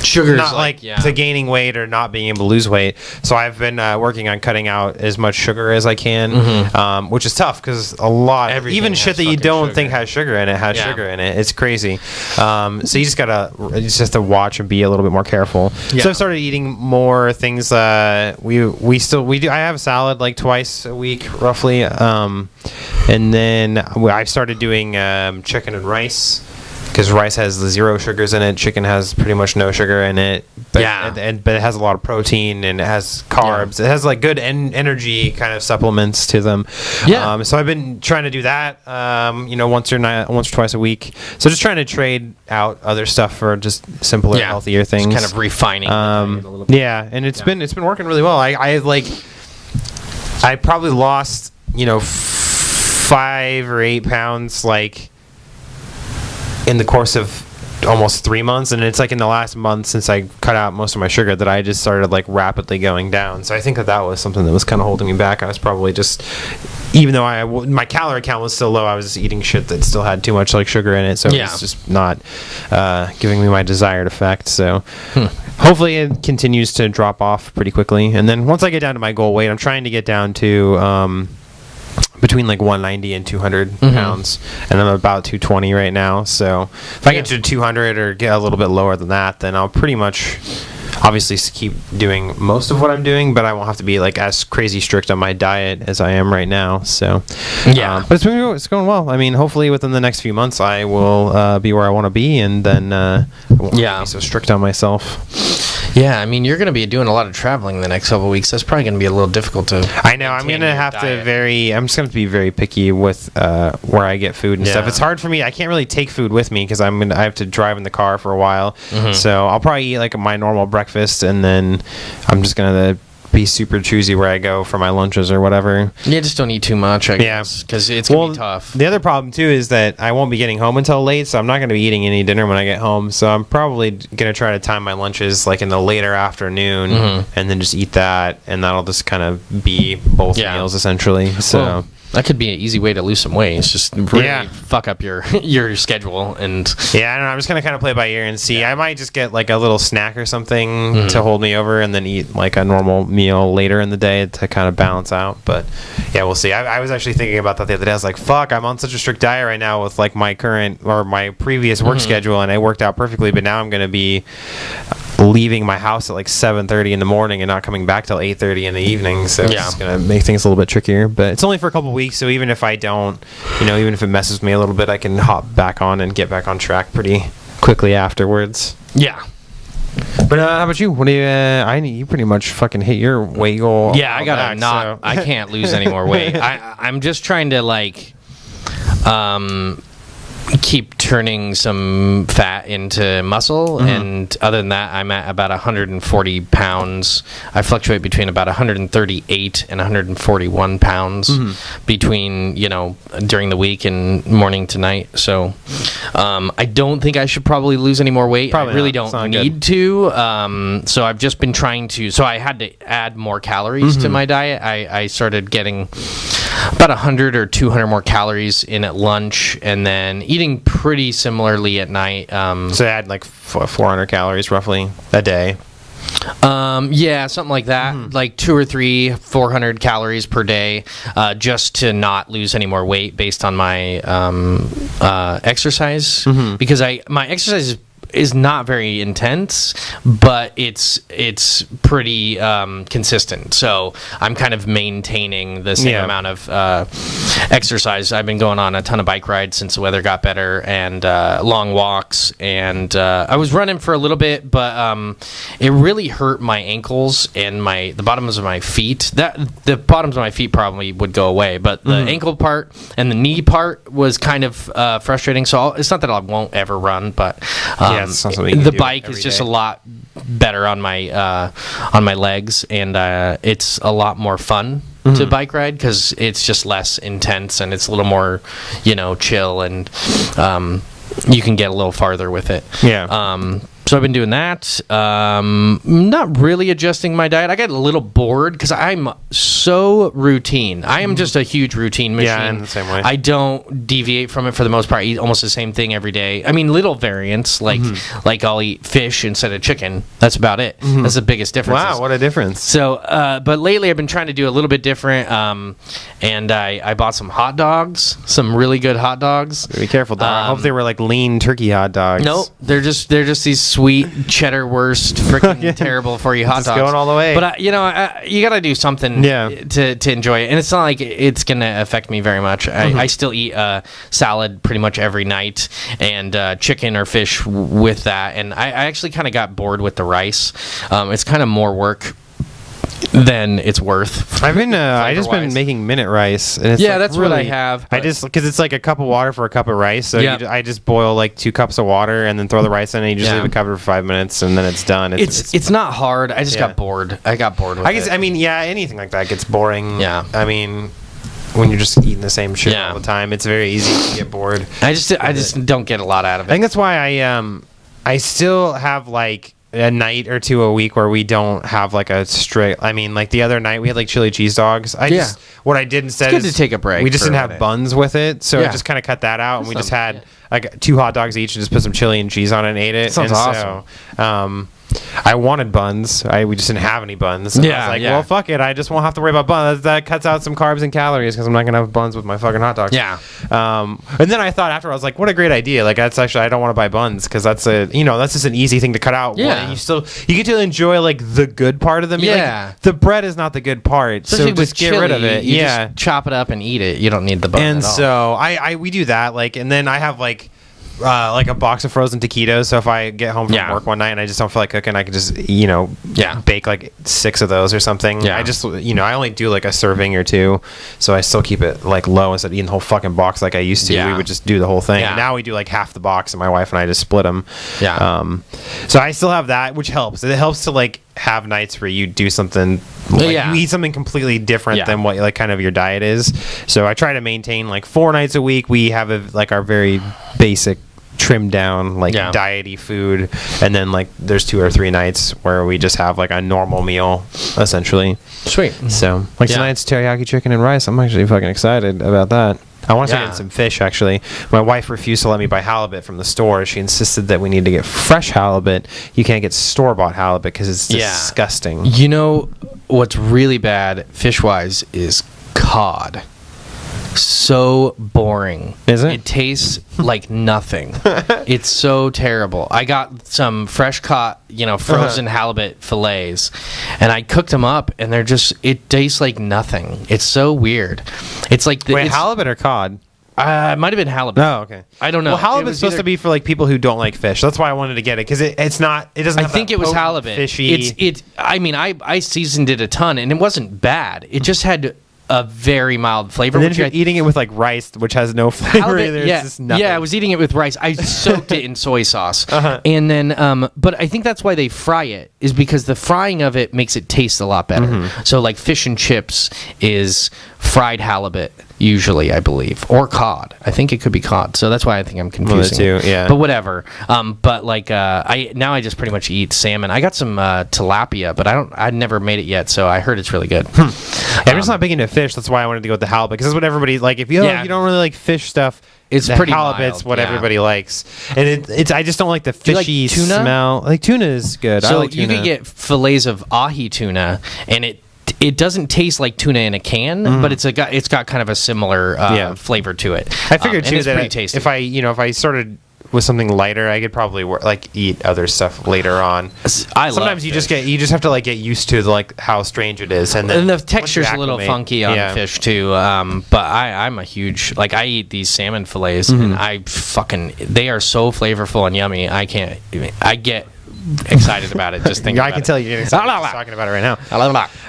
Sugar not like yeah. to gaining weight or not being able to lose weight. So I've been working on cutting out as much sugar as I can, which is tough because a lot, even shit that you don't think has sugar in it has sugar in it. It's crazy. So you just have to watch and be a little bit more careful. Yeah. So I've started eating more things. We do. I have a salad like twice a week roughly, and then I've started doing chicken and rice. Because rice has 0 sugars in it, chicken has pretty much no sugar in it. But, but it has a lot of protein and it has carbs. Yeah. It has like good energy kind of supplements to them. Yeah. So I've been trying to do that, once or twice a week. So just trying to trade out other stuff for just simpler, healthier things. Just kind of refining. A little bit. Yeah, and it's been working really well. I probably lost 5 or 8 pounds like in the course of almost 3 months, and it's like in the last month since I cut out most of my sugar that I just started like rapidly going down. So I think that was something that was kind of holding me back. I was probably just, even though my calorie count was still low, I was just eating shit that still had too much like sugar in it, so it was just not giving me my desired effect. So hopefully it continues to drop off pretty quickly, and then once I get down to my goal weight, I'm trying to get down to between like 190 and 200 pounds, and I'm about 220 right now. So if I get to 200 or get a little bit lower than that, then I'll pretty much obviously keep doing most of what I'm doing, but I won't have to be like as crazy strict on my diet as I am right now. So but it's going well. I mean, hopefully within the next few months I will be where I want to be, and then I won't be so strict on myself. Yeah, I mean, you're going to be doing a lot of traveling the next couple of weeks. That's probably going to be a little difficult to. I know. I'm going to have to I'm just going to be very picky with where I get food and stuff. It's hard for me. I can't really take food with me because I have to drive in the car for a while. So I'll probably eat like my normal breakfast, and then I'm just going to be super choosy where I go for my lunches or whatever. Yeah, just don't eat too much, I guess, because it's going to be tough. The other problem, too, is that I won't be getting home until late, so I'm not going to be eating any dinner when I get home. So I'm probably going to try to time my lunches like in the later afternoon, and then just eat that, and that'll just kind of be both meals, essentially. So... Well, that could be an easy way to lose some weight. It's just really fuck up your schedule. And I don't know. I'm just going to kind of play by ear and see. I might just get like a little snack or something to hold me over, and then eat like a normal meal later in the day to kind of balance out. But yeah, we'll see. I was actually thinking about that the other day. I was like, fuck, I'm on such a strict diet right now with like my current or my previous work schedule, and it worked out perfectly. But now I'm going to be leaving my house at like 7:30 in the morning and not coming back till 8:30 in the evening, so it's gonna make things a little bit trickier. But it's only for a couple of weeks, so even if I don't, even if it messes me a little bit, I can hop back on and get back on track pretty quickly afterwards. Yeah. But how about you? What do you pretty much fucking hit your weight goal. Yeah, I gotta I can't lose any more weight. I'm just trying to like keep turning some fat into muscle, and other than that, I'm at about 140 pounds. I fluctuate between about 138 and 141 pounds between during the week and morning to night. So I don't think I should probably lose any more weight. Probably I really don't need to. So I've just been trying to. So I had to add more calories to my diet. I started getting about 100 or 200 more calories in at lunch, and then eating pretty similarly at night. So add like 400 calories roughly a day. Yeah, something like that. Like 400 calories per day, just to not lose any more weight based on my exercise. Because my exercise is not very intense, but it's pretty consistent. So I'm kind of maintaining the same amount of exercise. I've been going on a ton of bike rides since the weather got better, and long walks, and I was running for a little bit, but it really hurt my ankles and the bottoms of my feet. The bottoms of my feet probably would go away, but the ankle part and the knee part was kind of frustrating. So it's not that I won't ever run, but the bike is just a lot better on my legs, and it's a lot more fun to bike ride because it's just less intense and it's a little more chill, and you can get a little farther with it. So I've been doing that. Not really adjusting my diet. I got a little bored because I'm so routine. I am just a huge routine machine. Yeah, in the same way. I don't deviate from it for the most part. I eat almost the same thing every day. I mean, little variants, like I'll eat fish instead of chicken. That's about it. That's the biggest difference. Wow, what a difference. So, but lately I've been trying to do a little bit different, and I bought some hot dogs, some really good hot dogs. Be careful, dog. I hope they were like lean turkey hot dogs. Nope, they're just these sweet cheddar wurst, freaking terrible for you hot dogs. Going all the way. But you got to do something to enjoy it, and it's not like it's gonna affect me very much. I still eat salad pretty much every night, and chicken or fish with that. And I actually kind of got bored with the rice. It's kind of more work than it's worth. I just been making minute rice. And it's that's really, what I have. I just because it's like a cup of water for a cup of rice. So I just boil like 2 cups of water and then throw the rice in, and you just leave it covered for 5 minutes, and then it's done. It's not hard. I just got bored. I got bored with it. I mean, anything like that gets boring. Yeah. I mean, when you're just eating the same shit all the time, it's very easy to get bored. I just don't get a lot out of it. I think that's why I still have like a night or two a week where we don't have like a straight. I mean, like the other night we had like chili cheese dogs. What I did instead is to take a break. We just didn't have buns with it, so I just kind of cut that out, and we just had like 2 hot dogs each, and just put some chili and cheese on it and ate it. Sounds awesome. So, I wanted buns. We just didn't have any buns. And I was like, well, fuck it. I just won't have to worry about buns. That cuts out some carbs and calories because I'm not going to have buns with my fucking hot dogs. Yeah. And then I thought after, I was like, what a great idea. Like, that's actually, I don't want to buy buns because that's just an easy thing to cut out. Yeah. You get to enjoy like the good part of the meal. Yeah. Like, the bread is not the good part. Especially so just get rid of it. You just chop it up and eat it. You don't need the bun and at all. So we do that. Like, and then I have like a box of frozen taquitos. So if I get home from work one night and I just don't feel like cooking, I can just bake like 6 of those or something. I just I only do like a serving or 2, so I still keep it like low instead of eating the whole fucking box like I used to. We would just do the whole thing. And now we do like half the box, and my wife and I just split them. So I still have that, which helps. It helps to like have nights where you do something you eat something completely different than what like kind of your diet is. So I try to maintain like 4 nights a week. We have like our very basic trimmed down like diety food, and then like there's 2 or 3 nights where we just have like a normal meal essentially. Sweet. So like tonight's teriyaki chicken and rice. I'm actually fucking excited about that. I want to start getting some fish, actually. My wife refused to let me buy halibut from the store. She insisted that we need to get fresh halibut. You can't get store-bought halibut because it's disgusting. You know what's really bad fish-wise is cod. So boring. Is it? It tastes like nothing. It's so terrible. I got some fresh caught, frozen halibut fillets, and I cooked them up, and it tastes like nothing. It's so weird. It's like halibut or cod? It might have been halibut. Oh, okay. I don't know. Well, halibut's supposed to be for like people who don't like fish. That's why I wanted to get it, because it's not. It doesn't. I think it was halibut. Fishy. I seasoned it a ton, and it wasn't bad. It just had a very mild flavor. And then if you're eating it with like rice, which has no flavor either, it's just nothing. Yeah, I was eating it with rice. I soaked it in soy sauce. And then, but I think that's why they fry it, is because the frying of it makes it taste a lot better. So like fish and chips is fried halibut, usually, I believe. Or cod. I think it could be cod. So that's why I think I'm confusing it. Yeah. But whatever. But like, I just pretty much eat salmon. I got some tilapia, but I never made it yet, so I heard it's really good. I'm just not big into fish. That's why I wanted to go with the halibut, because that's what everybody like. If you don't really like fish stuff, it's pretty halibut's mild, what everybody likes, and it's I just don't like the fishy tuna? smell. Like tuna is good. So I like tuna. You can get fillets of ahi tuna, and it doesn't taste like tuna in a can, but it's got kind of a similar flavor to it. I figured too it's that pretty tasty. if I started with something lighter, I could probably eat other stuff later on. Sometimes you just have to like get used to like how strange it is, and the texture's a little funky on fish too. But I'm a huge I eat these salmon fillets, and they are so flavorful and yummy. I get excited about it just thinking about it. I can tell you get excited talking about it right now.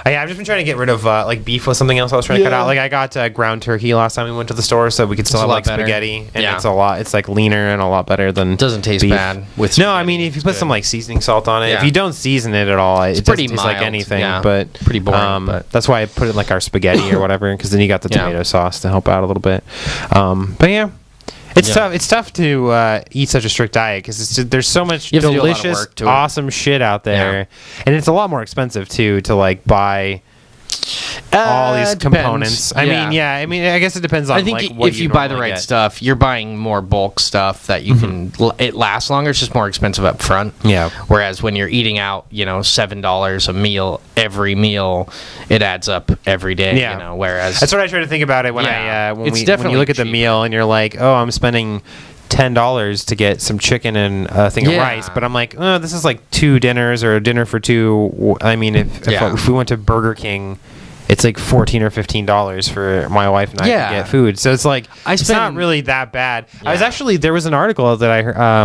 I've just been trying to get rid of like beef was something else I was trying to cut out. Like I got ground turkey last time we went to the store, so we could still have like spaghetti, and it's like leaner and a lot better than. It doesn't taste beef. bad with spaghetti. No, I mean if you put some like seasoning salt on it, if you don't season it at all, it pretty doesn't taste like anything. But pretty boring. But that's why I put it in like our spaghetti or whatever, because then you got the tomato sauce to help out a little bit. But yeah. It's tough. It's tough to eat such a strict diet because there's so much delicious, awesome shit out there, and it's a lot more expensive too to like buy all these components. I mean, I guess it depends on. I think if you buy the right stuff, you're buying more bulk stuff that you can. It lasts longer. It's just more expensive up front. Yeah. Whereas when you're eating out, $7 a meal every meal, it adds up every day. Yeah. Whereas that's what I try to think about it when when you look at the meal and you're like, oh, I'm spending $10 to get some chicken and a thing of rice, but I'm like, oh, this is like 2 dinners or a dinner for 2. I mean, if we went to Burger King, it's like $14 or $15 for my wife and I to get food. So it's like it's not really that bad. Yeah. There was an article that I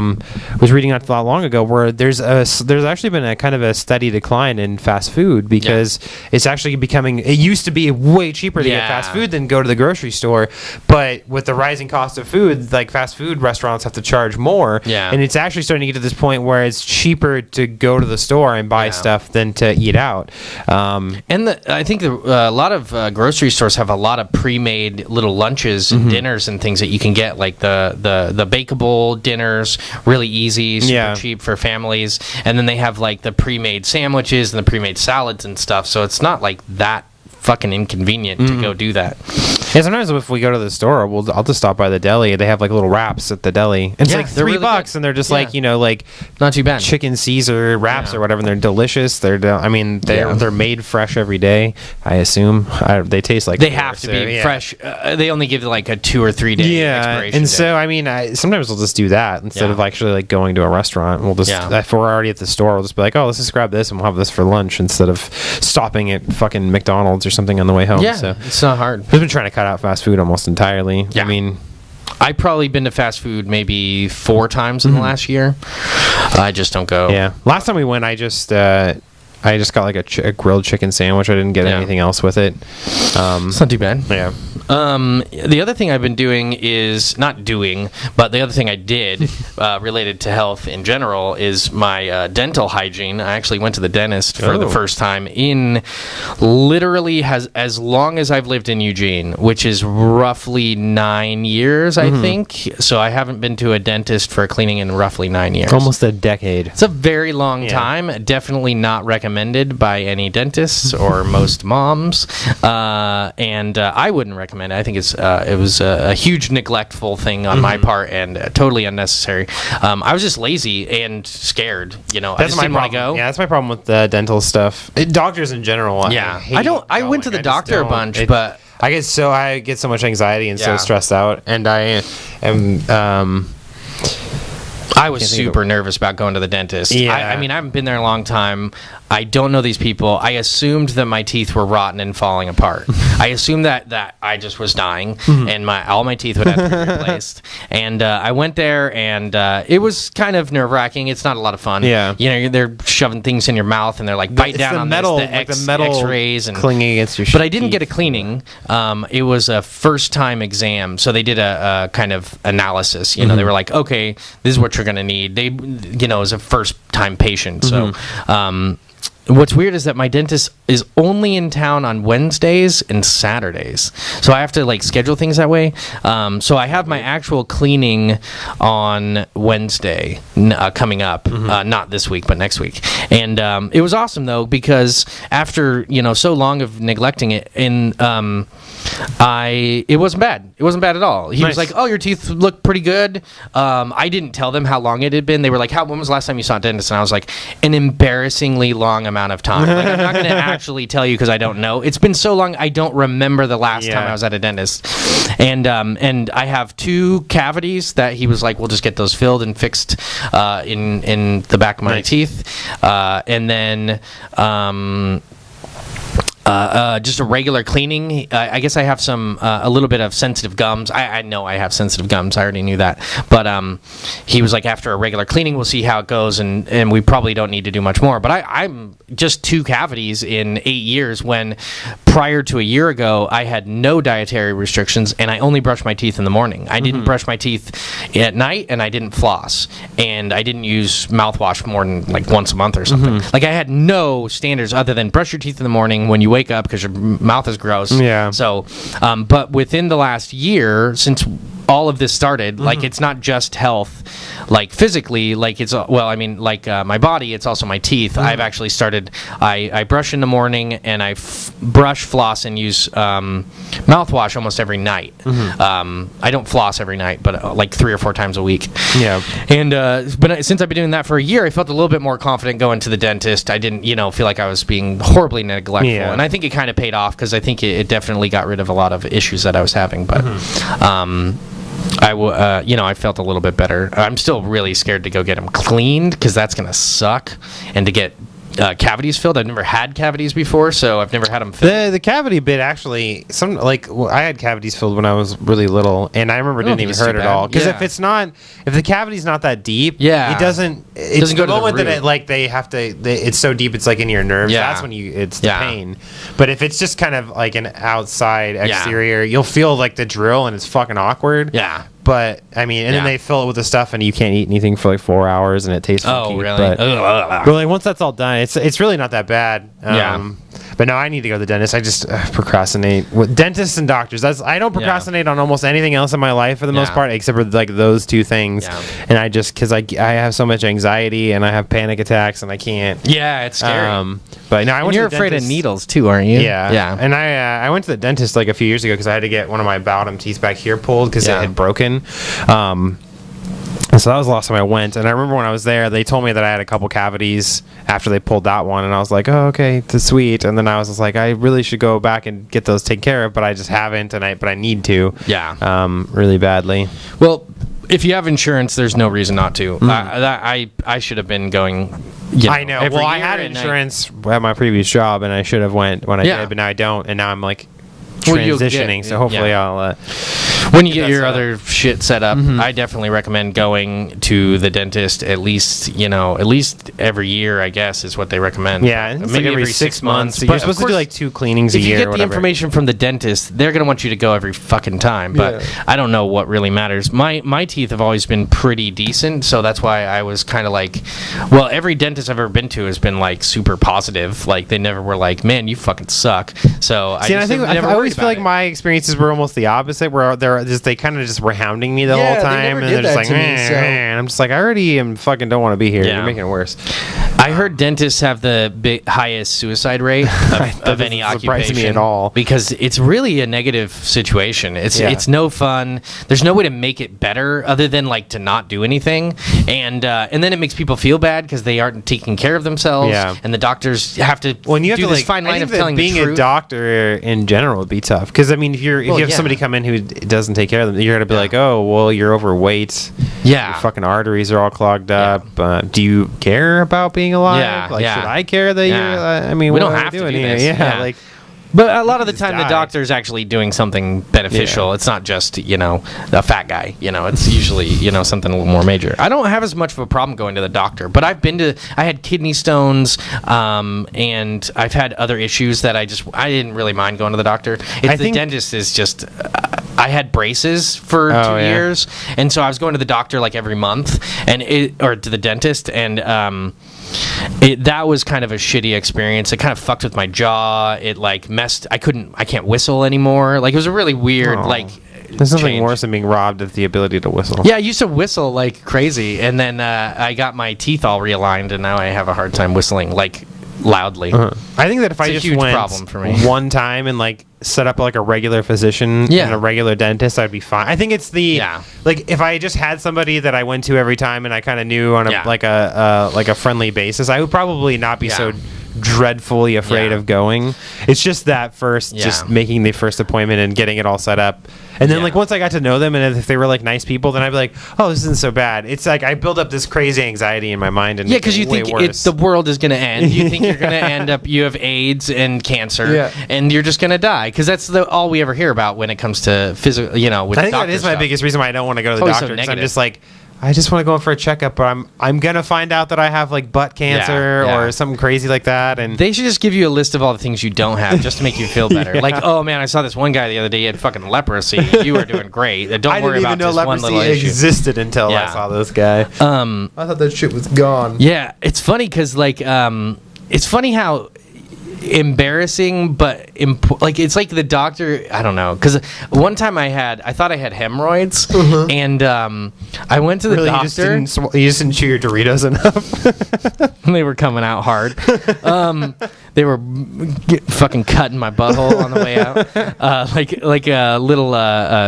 was reading not that long ago where there's actually been a kind of a steady decline in fast food because it's actually becoming. It used to be way cheaper to get fast food than go to the grocery store, but with the rising cost of food, like fast food restaurants have to charge more. Yeah. And it's actually starting to get to this point where it's cheaper to go to the store and buy stuff than to eat out. I think a lot of grocery stores have a lot of pre-made little lunches and dinners and things that you can get, like the bakeable dinners, really easy, super cheap for families, and then they have like the pre-made sandwiches and the pre-made salads and stuff. So it's not like that fucking inconvenient to go do that. Yeah, sometimes if we go to the store, I'll just stop by the deli. They have like little wraps at the deli. It's like $3, really and they're just like like not too bad chicken Caesar wraps or whatever. And they're delicious. They're made fresh every day. I assume they taste like they have to be fresh. They only give like a 2 or 3 day expiration. And so I mean, sometimes we'll just do that instead of actually like going to a restaurant. We'll just if we're already at the store, we'll just be like, oh, let's just grab this and we'll have this for lunch instead of stopping at fucking McDonald's or something on the way home. Yeah, so it's not hard. We've been trying to cut out fast food almost entirely. Yeah. I mean, I've probably been to fast food maybe 4 times in the last year. I just don't go. Yeah. Last time we went, I just got like a grilled chicken sandwich. I didn't get anything else with it. It's not too bad. Yeah. The other thing I've been doing is not doing, but the other thing I did related to health in general is my dental hygiene. I actually went to the dentist for the first time in literally as long as I've lived in Eugene, which is roughly 9 years, I think. So I haven't been to a dentist for a cleaning in roughly 9 years. Almost a decade. It's a very long time. Definitely not recommended by any dentists or most moms. And I wouldn't recommend it. I think it was a huge neglectful thing on my part and totally unnecessary. I was just lazy and scared. I just didn't want to go. Yeah, that's my problem with the dental stuff. Doctors in general. Yeah, I went to the doctor a bunch, but I get so much anxiety and so stressed out, and I am. I was super nervous about going to the dentist. Yeah. I mean, I haven't been there a long time. I don't know these people. I assumed that my teeth were rotten and falling apart. I assumed that I just was dying and all my teeth would have to be replaced. And I went there and it was kind of nerve-wracking. It's not a lot of fun. Yeah. They're shoving things in your mouth and they're like, bite down on metal, this, the metal X-rays and clinging against your But I didn't get a cleaning. It was a first-time exam. So they did a kind of analysis. They were like, okay, this is what you're going to need. They, as a first-time patient. So, what's weird is that my dentist is only in town on Wednesdays and Saturdays. So I have to schedule things that way. So I have my actual cleaning on Wednesday coming up. Not this week, but next week. And it was awesome though, because after, so long of neglecting it it wasn't bad. It wasn't bad at all. He was like, oh, your teeth look pretty good. I didn't tell them how long it had been. They were like, when was the last time you saw a dentist? And I was like, an embarrassingly long amount of time. I'm not going to actually tell you because I don't know. It's been so long, I don't remember the last time I was at a dentist. And I have 2 cavities that he was like, we'll just get those filled and fixed in the back of my teeth. And then... just a regular cleaning. I guess I have a little bit of sensitive gums. I know I have sensitive gums. I already knew that. But he was like, after a regular cleaning, we'll see how it goes, and we probably don't need to do much more. But I'm just 2 cavities in 8 years when prior to a year ago, I had no dietary restrictions, and I only brushed my teeth in the morning. I didn't brush my teeth at night, and I didn't floss. And I didn't use mouthwash more than once a month or something. I had no standards other than brush your teeth in the morning when you wake up because your mouth is gross. Yeah. So, but within the last year, since all of this started. Like, it's not just health, like physically, like it's my body, it's also my teeth. I've actually started, I brush in the morning, and I brush, floss, and use mouthwash almost every night. I don't floss every night, but like 3 or 4 times a week. Yeah. And but since I've been doing that for a year, I felt a little bit more confident going to the dentist. I didn't, feel like I was being horribly neglectful. Yeah. And I think it kind of paid off, because I think it definitely got rid of a lot of issues that I was having. But I felt a little bit better. I'm still really scared to go get them cleaned, because that's gonna suck, and to get cavities filled. I've never had cavities before, so I've never had them filled. The cavity bit, actually, I had cavities filled when I was really little, and I remember it didn't even hurt at all. Because if the cavity's not that deep, it doesn't. It's the moment that it's so deep, it's like in your nerves. Yeah. That's when it's the pain. But if it's just kind of like an outside exterior, you'll feel like the drill, and it's fucking awkward. Yeah. But I mean, and then they fill it with the stuff, and you can't eat anything for like 4 hours, and it tastes funky. Oh, really? But like once that's all done, it's really not that bad. But no, I need to go to the dentist. I just procrastinate with dentists and doctors. I don't procrastinate on almost anything else in my life for the most part, except for like those 2 things. Yeah. And I just, because I have so much anxiety, and I have panic attacks, and I can't. Yeah, it's scary. But no, you're afraid of needles too, aren't you? Yeah. Yeah. And I went to the dentist like a few years ago, because I had to get one of my bottom teeth back here pulled, because it had broken. So that was the last time I went, and I remember when I was there, they told me that I had a couple cavities after they pulled that one, and I was like, oh, okay, that's sweet. And then I was just like, I really should go back and get those taken care of, but I just haven't, but I need to. Yeah. Really badly. Well, if you have insurance, there's no reason not to. I should have been going. I know. Well, I had insurance at my previous job, and I should have went when I did, but now I don't, and now I'm like transitioning. So hopefully I'll. When you get your other shit set up, I definitely recommend going to the dentist at least every year, I guess, is what they recommend. Yeah, maybe like every 6 months. But you're supposed to do like 2 cleanings a year. If you get the information from the dentist, they're going to want you to go every fucking time. But I don't know what really matters. My teeth have always been pretty decent, so that's why I was kind of like, well, every dentist I've ever been to has been like super positive. Like, they never were like, man, you fucking suck. So I always feel like my experiences were almost the opposite, where they kind of just were hounding me the whole time, and they're just like, and I'm just like, I already am fucking don't want to be here. You're making it worse. I heard dentists have the highest suicide rate of any occupation. Surprised me at all, because it's really a negative situation. It's no fun. There's no way to make it better other than like to not do anything, and then it makes people feel bad because they aren't taking care of themselves. Yeah. And the doctors have to do this fine line of telling the truth. Being a doctor in general would be tough, because I mean, if you have somebody come in who doesn't take care of them, you're gonna be like, oh, well, you're overweight. Yeah. Your fucking arteries are all clogged up. Do you care about being alive? Yeah. Should I care that you're? I mean, we don't have to do this. Yeah. Like. But a lot of the time, the doctor's actually doing something beneficial. It's not just, a fat guy. It's usually, something a little more major. I don't have as much of a problem going to the doctor, but I had kidney stones, and I've had other issues that I didn't really mind going to the doctor. The dentist is just... I had braces for 2 years, and so I was going to the doctor like every month, or to the dentist, and that was kind of a shitty experience. It kind of fucked with my jaw. It like messed. I can't whistle anymore. Like, it was a really weird There's nothing worse than being robbed of the ability to whistle. Yeah, I used to whistle like crazy, and then I got my teeth all realigned, and now I have a hard time whistling like loudly. I think that if I just went problem for me. one time and like set up like a regular physician and a regular dentist, I'd be fine. I think it's like if I just had somebody that I went to every time and I kind of knew on a friendly basis, I would probably not be so dreadfully afraid of going. It's just that first, just making the first appointment and getting it all set up. And then like once I got to know them, and if they were like nice people, then I'd be like, oh, this isn't so bad. It's like I build up this crazy anxiety in my mind, and because you think the world is going to end. You think you're going to end up, you have AIDS and cancer, and you're just going to die, because that's all we ever hear about when it comes to physical. With I think that is my biggest reason why I don't want to go to the doctor. Because I'm just like, I just want to go in for a checkup, but I'm gonna find out that I have like butt cancer or something crazy like that. And they should just give you a list of all the things you don't have, just to make you feel better. Like, oh man, I saw this one guy the other day, he had fucking leprosy. You are doing great. Don't worry about this one little issue. I didn't even know leprosy existed until I saw this guy. I thought that shit was gone. Yeah, it's funny because like it's funny how embarrassing, but like it's like the doctor. I don't know, because one time I thought I had hemorrhoids, and I went to the doctor. You just didn't chew your Doritos enough. They were coming out hard. They were fucking cutting my butthole on the way out, like little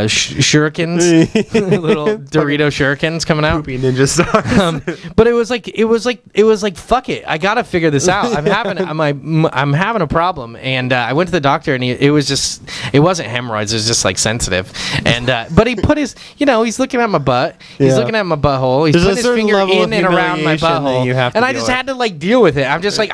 shurikens, little Dorito shurikens coming out. Poopy ninja stars. But it was like fuck it, I gotta figure this out. I'm having a problem, and I went to the doctor, and it wasn't hemorrhoids. It was just like sensitive, and but he put his, he's looking at my butt, he's looking at my butthole, he's putting his finger in and around my butthole, and I just had to like deal with it. I'm just like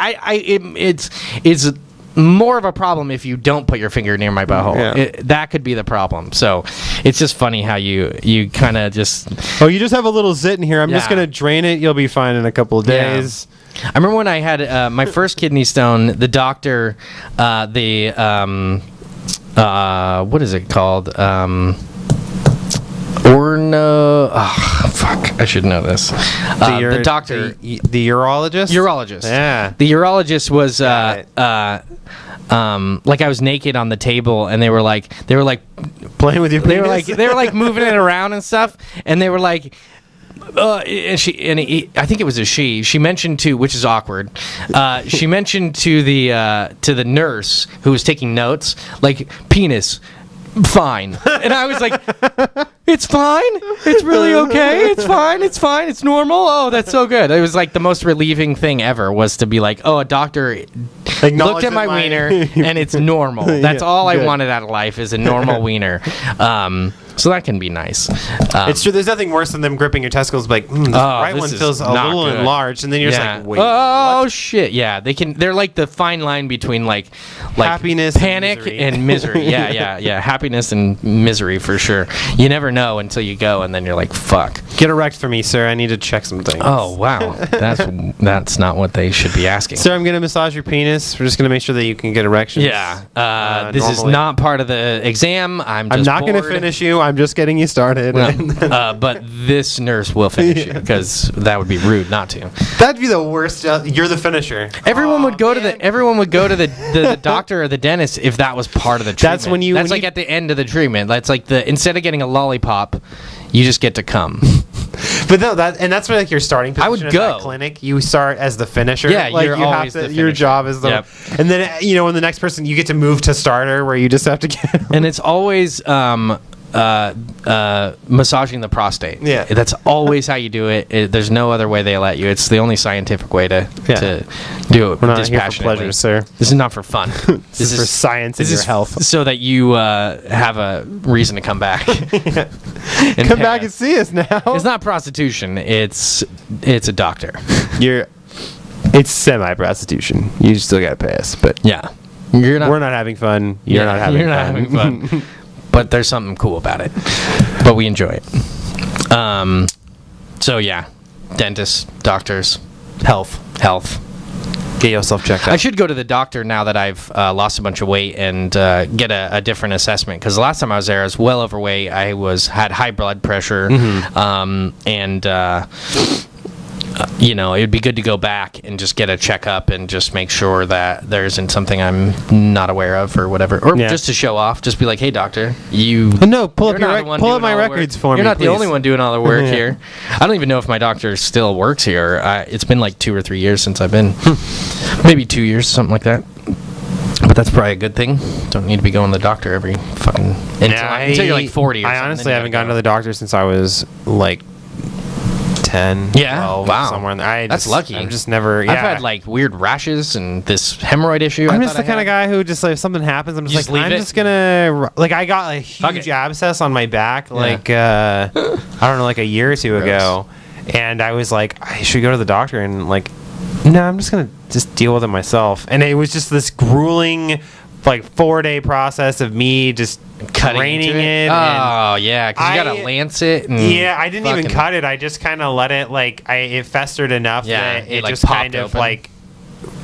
it's more of a problem if you don't put your finger near my butthole. That could be the problem. So it's just funny how you kind of just... Oh, you just have a little zit in here. I'm just going to drain it. You'll be fine in a couple of days. I remember when I had my first kidney stone, the doctor, what is it called? Fuck, I should know this. The doctor, the urologist. Yeah, the urologist was like I was naked on the table, and they were like playing with your penis? They were like moving it around and stuff, and they were like. I think it was a she. She mentioned to, which is awkward. She mentioned to the nurse who was taking notes, like, penis. Fine. And I was like, it's fine, it's really okay, it's fine, it's normal. Oh, that's so good. It was like the most relieving thing ever, was to be like, oh, a doctor looked at my wiener and it's normal. That's all I wanted out of life, is a normal wiener. So that can be nice. It's true. There's nothing worse than them gripping your testicles, like, this right one feels a little enlarged, and then you're just like, wait. Oh, what? shit. Yeah, they're like the fine line between like happiness, panic, and misery. Yeah. Happiness and misery for sure. You never know until you go, and then you're like, fuck. Get erect for me, sir. I need to check some things. Oh, wow. That's not what they should be asking. Sir, I'm gonna massage your penis. We're just gonna make sure that you can get erections. Yeah. This is not part of the exam. I'm not gonna finish you. I'm just getting you started. Well, but this nurse will finish you, because that would be rude not to. That'd be the worst. You're the finisher. Everyone would go to the doctor or the dentist if that was part of the treatment. That's like at the end of the treatment. That's like instead of getting a lollipop, you just get to come. But no, that's where like your starting position. I would at go that clinic. You start as the finisher. Yeah, like, you're always the finisher. Your job is the, and then when the next person, you get to move to starter, where you just have to get. And it's always massaging the prostate. Yeah, that's always how you do it. There's no other way they let you. It's the only scientific way to do it. We're not here for pleasure, sir. This is not for fun. this is for science and your health, so that you have a reason to come back. Come back and see us now. It's not prostitution. It's a doctor. It's semi-prostitution. You still gotta pay us, but yeah, we're not having fun. You're not having fun. But there's something cool about it. But we enjoy it. So yeah, dentists, doctors, health. Get yourself checked out. I should go to the doctor now that I've lost a bunch of weight and get a different assessment. Because the last time I was there, I was well overweight. I had high blood pressure, and it'd be good to go back and just get a checkup and just make sure that there isn't something I'm not aware of or whatever, or just to show off, just be like, hey doctor, pull up my records for me. You're not please. the only one doing all the work here. I don't even know if my doctor still works here. It's been like 2 or 3 years since I've been, maybe 2 years, something like that. But that's probably a good thing. Don't need to be going to the doctor every fucking until you're like 40 or something. I honestly haven't gone to the doctor since I was like 10, 12, wow, somewhere in there. That's lucky. I'm just never. I've had like weird rashes and this hemorrhoid issue. I'm just the kind of guy who just like if something happens, I'm just like, I'm just gonna like. I got a huge abscess on my back, like I don't know, like a year or two ago, and I was like, I should go to the doctor, and like, no, I'm just gonna deal with it myself. And it was just this grueling, like 4-day process of me just draining it. Oh yeah, because you gotta lance it. And I didn't even cut it. I just kind of let it it festered enough that it just kind of like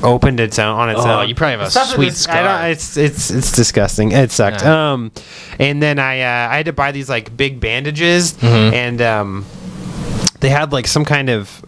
opened on its own. You probably have a sweet scar. It's disgusting. It sucked. And then I had to buy these like big bandages, and they had like some kind of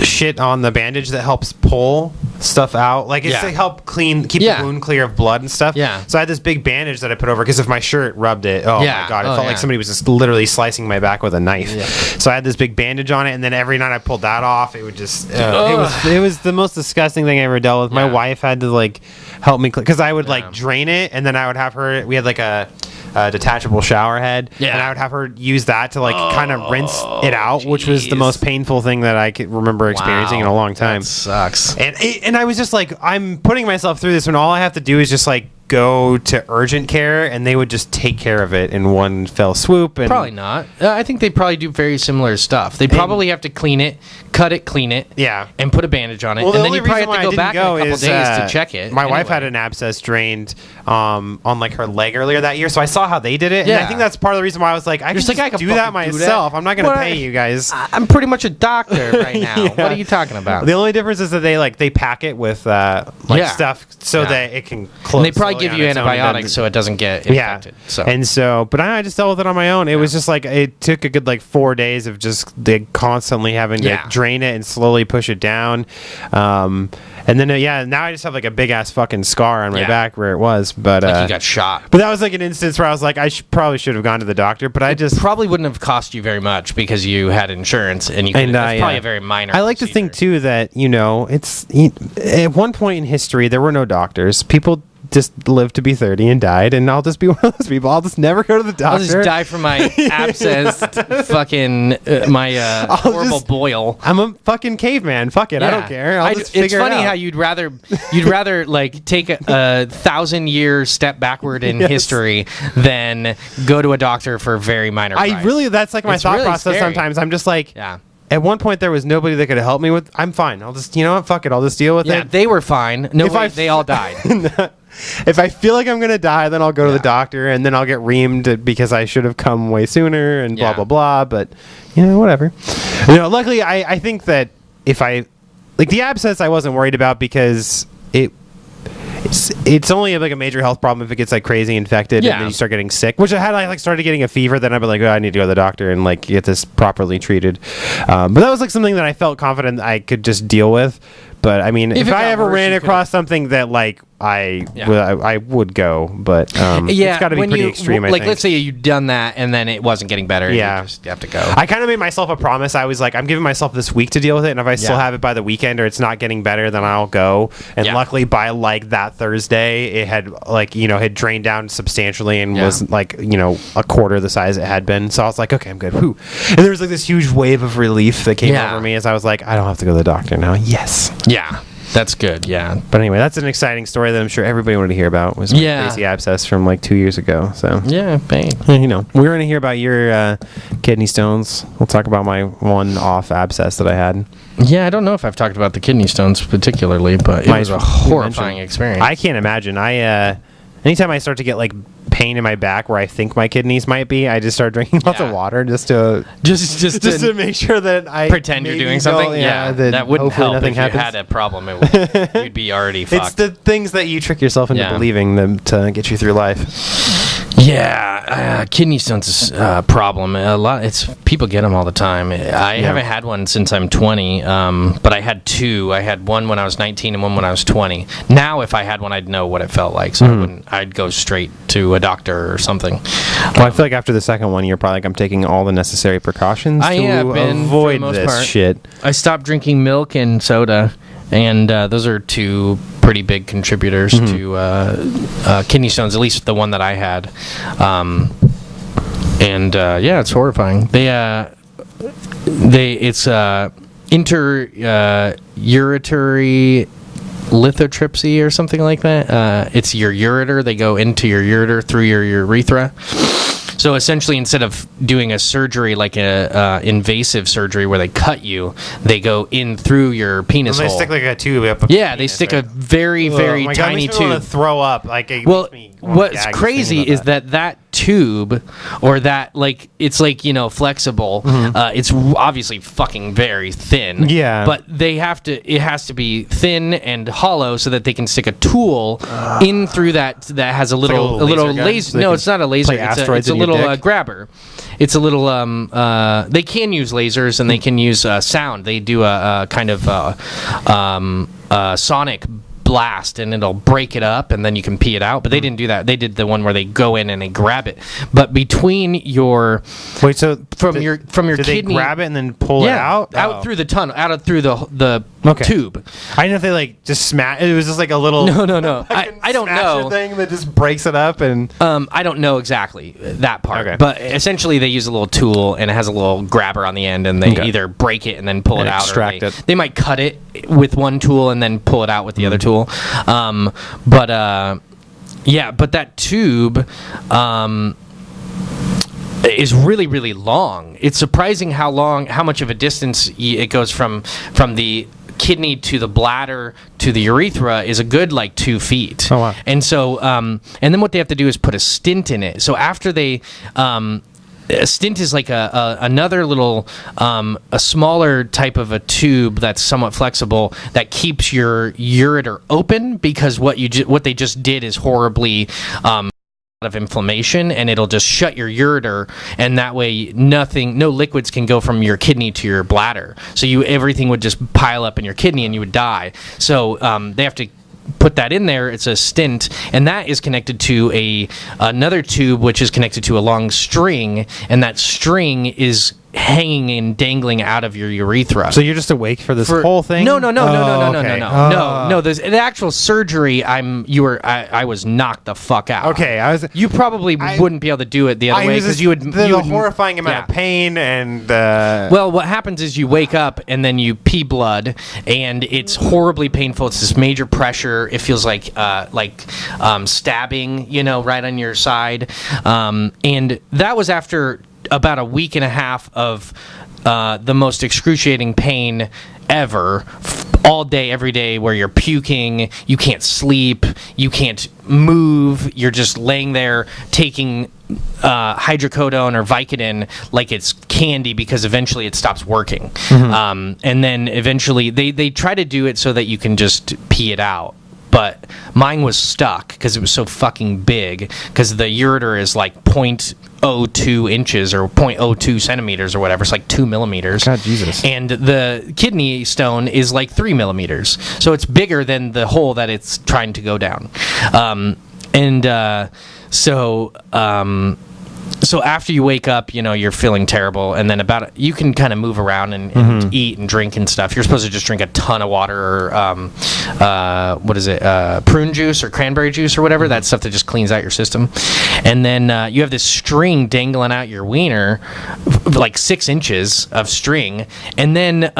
shit on the bandage that helps pull stuff out. Like it's to help keep the wound clear of blood and stuff. Yeah. So I had this big bandage that I put over because if my shirt rubbed it, my god, it felt like somebody was just literally slicing my back with a knife. Yeah. So I had this big bandage on it, and then every night I pulled that off, it would just it was the most disgusting thing I ever dealt with. My wife had to like help me because I would like drain it, and then I would have her. We had like a detachable shower head, and I would have her use that to like kind of rinse it out, which was the most painful thing that I could remember experiencing in a long time. That sucks. And I was just like, I'm putting myself through this when all I have to do is just like go to urgent care, and they would just take care of it in one fell swoop. And probably not. I think they probably do very similar stuff. They probably have to clean it, cut it, clean it, and put a bandage on it, and then you probably have to go back in a couple days to check it. My wife had an abscess drained on like her leg earlier that year, so I saw how they did it, and I think that's part of the reason why I was like, I can do that myself. I'm not going to pay you guys. I'm pretty much a doctor right now. What are you talking about? The only difference is that they pack it with stuff so that it can close. And they probably give you antibiotics so it doesn't get infected. But I just dealt with it on my own. It was just like it took a good like 4 days of just constantly having to drain it and slowly push it down. And then now I just have like a big ass fucking scar on my back where it was. But like you got shot. But that was like an instance where I was like, I probably should have gone to the doctor. But it probably wouldn't have cost you very much because you had insurance and that's probably a very minor. I like to think too that it's at one point in history there were no doctors. People just lived to be 30 and died, and I'll just be one of those people. I'll just never go to the doctor. I'll just die from my abscessed fucking my horrible boil. I'm a fucking caveman. Fuck it, I don't care. It's funny how you'd rather like take a 1,000-year step backward in history than go to a doctor for very minor. That's like my thought process. Scary. Sometimes I'm just like, At one point, there was nobody that could help me with. I'm fine. I'll just, fuck it. I'll just deal with it. Yeah, they were fine. They all died. If I feel like I'm gonna die, then I'll go to the doctor, and then I'll get reamed because I should have come way sooner, and blah blah blah. But whatever. Luckily, I think that if I like the abscess, I wasn't worried about because it's only like a major health problem if it gets like crazy infected and then you start getting sick, which I had. I like started getting a fever, then I'd be like, I need to go to the doctor and like get this properly treated. But that was like something that I felt confident I could just deal with. But I mean, if I ever ran across something that like I would go, but it's got to be pretty extreme. I think. Let's say you'd done that and then it wasn't getting better. Yeah, you just have to go. I kind of made myself a promise. I was like, I'm giving myself this week to deal with it, and if I still have it by the weekend or it's not getting better, then I'll go. And luckily, by like that Thursday, it had like had drained down substantially and was like a quarter the size it had been. So I was like, okay, I'm good. Whew. And there was like this huge wave of relief that came over me as I was like, I don't have to go to the doctor now. Yes. Yeah. That's good, But anyway, that's an exciting story that I'm sure everybody wanted to hear about. Was my crazy abscess from like 2 years ago. So bang. We're going to hear about your kidney stones. We'll talk about my one-off abscess that I had. Yeah, I don't know if I've talked about the kidney stones particularly, but it was a horrifying experience. I can't imagine. Anytime I start to get like pain in my back where I think my kidneys might be, I just start drinking lots of water just to make sure that I pretend you're doing something. That wouldn't help if you had a problem. You'd be already fucked. It's the things that you trick yourself into believing them to get you through life. Yeah, kidney stones is a problem. People get them all the time. I haven't had one since I'm 20, but I had two. I had one when I was 19 and one when I was 20. Now, if I had one, I'd know what it felt like, so I'd go straight to a doctor or something. Well, I feel like after the second one, you're probably like, I'm taking all the necessary precautions to avoid this shit. I stopped drinking milk and soda, and those are two pretty big contributors to kidney stones, at least the one that I had. It's horrifying. It's interuretary lithotripsy or something like that. It's your ureter. They go into your ureter through your urethra. So essentially, instead of doing a surgery like a invasive surgery where they cut you, they go in through your penis hole. They stick like a tube up. They stick a very, very tiny tube. Want to throw up. What's crazy is that tube, or that it's flexible. It's obviously fucking very thin. Yeah. But it has to be thin and hollow so that they can stick a tool in through that has a little laser. No, it's not a laser. It's a little grabber. It's a little. They can use lasers and they can use sound. They do a kind of sonic blast, and it'll break it up, and then you can pee it out. But they didn't do that. They did the one where they go in and they grab it. But between your from your did kidney, they grab it and then pull it out through the tunnel, through the tube. I didn't know if they like just smash. It was just like a little no. I don't know thing that just breaks it up, and I don't know exactly that part. Okay. But essentially, they use a little tool, and it has a little grabber on the end, and they either break it and then pull it out, extract or it. They might cut it with one tool and then pull it out with the other tool. But that tube is really, really long. It's surprising how much of a distance it goes from the kidney to the bladder to the urethra is a good 2 feet. Oh, wow. And so and then what they have to do is put a stent in it. So after they a stent is like another little a smaller type of a tube that's somewhat flexible that keeps your ureter open, because what they just did is horribly of inflammation, and it'll just shut your ureter, and that way no liquids can go from your kidney to your bladder, so everything would just pile up in your kidney and you would die. So they have to put that in there. It's a stent, and that is connected to another tube, which is connected to a long string, and that string is hanging and dangling out of your urethra. So you're just awake for this whole thing? No. The actual surgery, I was knocked the fuck out. Okay, you probably wouldn't be able to do it the other way, because you would the horrifying amount of pain and. Well, what happens is you wake up and then you pee blood, and it's horribly painful. It's this major pressure. It feels like stabbing, right on your side, and that was after about a week and a half of the most excruciating pain ever, all day, every day, where you're puking, you can't sleep, you can't move, you're just laying there taking hydrocodone or Vicodin like it's candy, because eventually it stops working. And then eventually they try to do it so that you can just pee it out. But mine was stuck because it was so fucking big, because the ureter is 0.02 inches or 0.02 centimeters or whatever. It's 2 millimeters. God, Jesus. And the kidney stone is 3 millimeters. So it's bigger than the hole that it's trying to go down. So after you wake up, you're feeling terrible, and then you can kind of move around and eat and drink and stuff. You're supposed to just drink a ton of water, or prune juice or cranberry juice or whatever. That stuff that just cleans out your system. And then you have this string dangling out your wiener, 6 inches of string, and then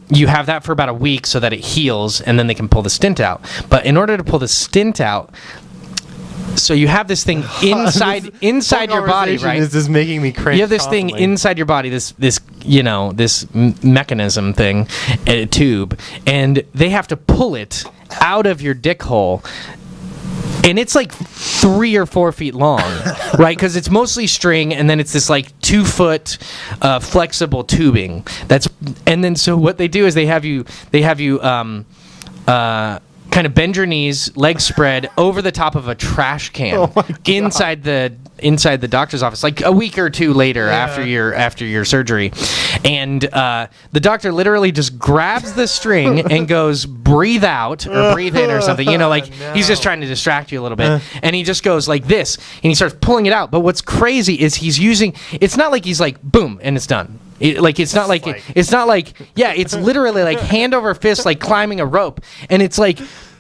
you have that for about a week so that it heals, and then they can pull the stent out. But in order to pull the stent out, so you have this thing inside your body, right? Is this making me crazy? You have this thing inside your body, this mechanism thing, a tube, and they have to pull it out of your dick hole. And it's 3 or 4 feet long, right? Because it's mostly string, and then it's this 2 foot flexible tubing. And then so what they do is they have you kind of bend your knees, legs spread, over the top of a trash can inside the doctor's office, a week or two later after your surgery, and the doctor literally just grabs the string and goes, breathe out or breathe in or something, he's just trying to distract you a little bit, and he just goes like this, and he starts pulling it out. But what's crazy is it's not like he's boom and it's done. It's literally hand over fist, climbing a rope, and it's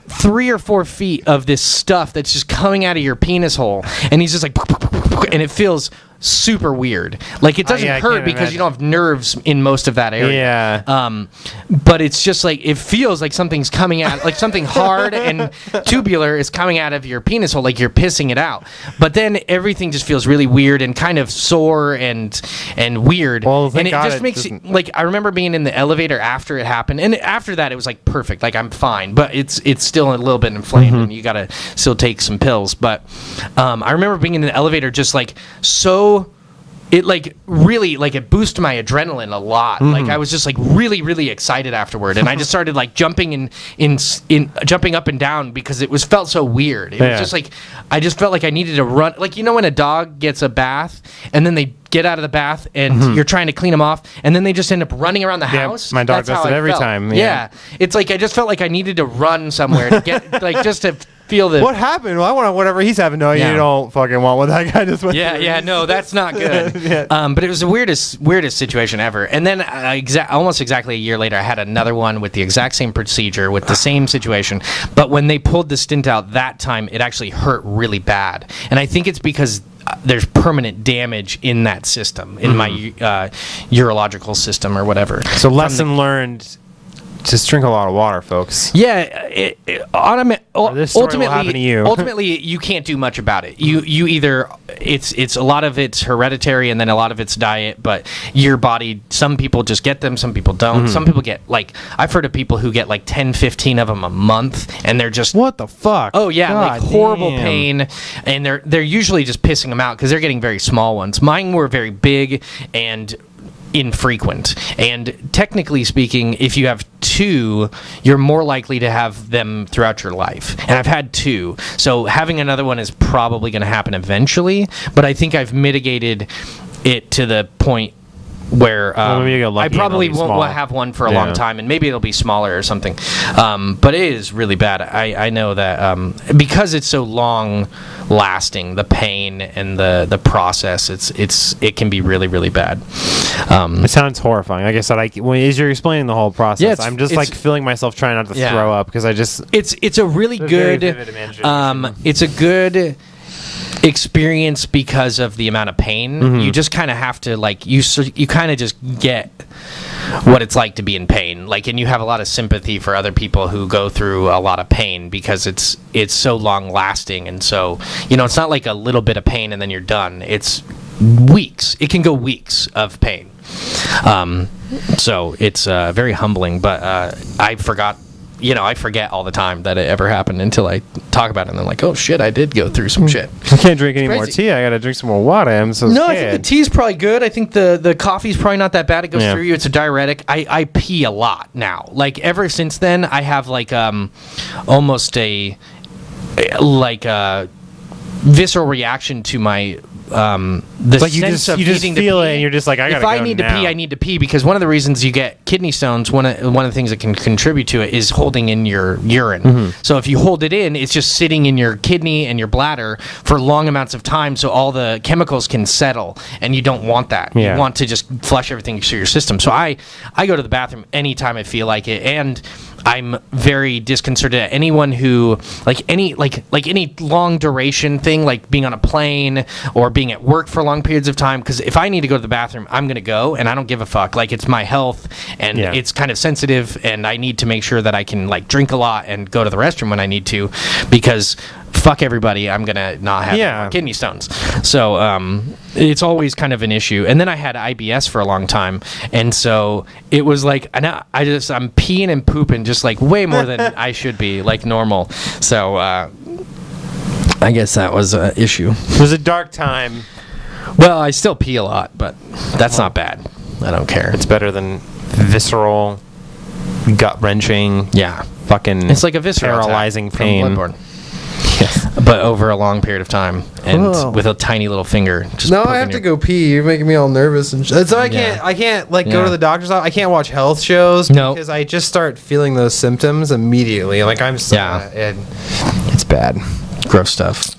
3 or 4 feet of this stuff that's just coming out of your penis hole, and he's just and it feels super weird. It doesn't hurt because you don't have nerves in most of that area. Yeah. But it's just it feels like something's coming out, something hard and tubular is coming out of your penis hole, you're pissing it out. But then everything just feels really weird and kind of sore and weird. Well, and it just makes it I remember being in the elevator after it happened, and after that it was perfect. I'm fine, but it's still a little bit inflamed, and you gotta still take some pills. But I remember being in the elevator just so it like really like it boosted my adrenaline a lot. Like I was just like really really excited afterward, and I just started like jumping jumping up and down because it felt so weird. It was just like I just felt like I needed to run. Like, you know, when a dog gets a bath and then they get out of the bath and you're trying to clean them off, and then they just end up running around the house. My dog does it every time. Yeah, it's like I just felt like I needed to run somewhere to get like just to feel the. What happened? Well, I want whatever he's having. No, you don't fucking want what that guy just went through. Yeah, no, that's not good. But it was the weirdest situation ever. And then almost exactly a year later, I had another one with the exact same procedure with the same situation. But when they pulled the stent out that time, it actually hurt really bad. And I think it's because there's permanent damage in that system, in my urological system or whatever. So lesson learned. Just drink a lot of water, folks. Yeah, ultimately, you can't do much about it. You either it's a lot of it's hereditary and then a lot of it's diet. But your body, some people just get them, some people don't. Some people get like I've heard of people who get like 10, 15 of them a month, and they're just what the fuck? Oh yeah, God, like horrible pain, and they're usually just pissing them out because they're getting very small ones. Mine were very big and infrequent, and technically speaking, if you have 2, you're more likely to have them throughout your life, and I've had 2, so having another one is probably going to happen eventually, but I think I've mitigated it to the point where I probably won't have one for a long time, and maybe it'll be smaller or something, but it is really bad. I know that because it's so long lasting, the pain and the process, it can be really really bad. It sounds horrifying. Like I said, as you're explaining the whole process, I'm just like feeling myself trying not to throw up because I just it's a really good it's a good experience because of the amount of pain. You just kind of have to like you kind of just get what it's like to be in pain, like, and you have a lot of sympathy for other people who go through a lot of pain because it's so long lasting, and so it's not like a little bit of pain and then you're done. It's weeks. It can go weeks of pain. So it's very humbling, but I forget all the time that it ever happened until I talk about it, and I'm like, oh shit, I did go through some shit. I can't drink any more tea. I gotta drink some more water. I'm so scared. I think the tea's probably good. I think the coffee's probably not that bad. It goes through you. It's a diuretic. I pee a lot now. Like ever since then, I have like almost a visceral reaction to my the like sense of you just needing feel to pee. it and you're just like, I gotta go If I need now. to pee, I need to pee, because one of the reasons you get kidney stones, one of the things that can contribute to it is holding in your urine. So if you hold it in, it's just sitting in your kidney and your bladder for long amounts of time, so all the chemicals can settle, and you don't want that. You want to just flush everything through your system. So I go to the bathroom anytime I feel like it, and I'm very disconcerted at anyone who any long duration thing, like being on a plane or being at work for long periods of time, because if I need to go to the bathroom, I'm going to go, and I don't give a fuck. Like, it's my health, and it's kind of sensitive, and I need to make sure that I can like drink a lot and go to the restroom when I need to, because fuck everybody, I'm gonna not have kidney stones. So it's always kind of an issue. And then I had IBS for a long time, and so it was like I'm peeing and pooping just like way more than I should be, like normal. So I guess that was an issue. It was a dark time. Well, I still pee a lot, but that's not bad. I don't care. It's better than visceral, gut-wrenching, fucking it's like a visceral paralyzing pain. Bloodborne. Yes. But over a long period of time, and with a tiny little finger. Just I have to go pee. You're making me all nervous and shit. So I can't go to the doctor's office. I can't watch health shows because I just start feeling those symptoms immediately. Like I'm so and it's bad. Gross stuff.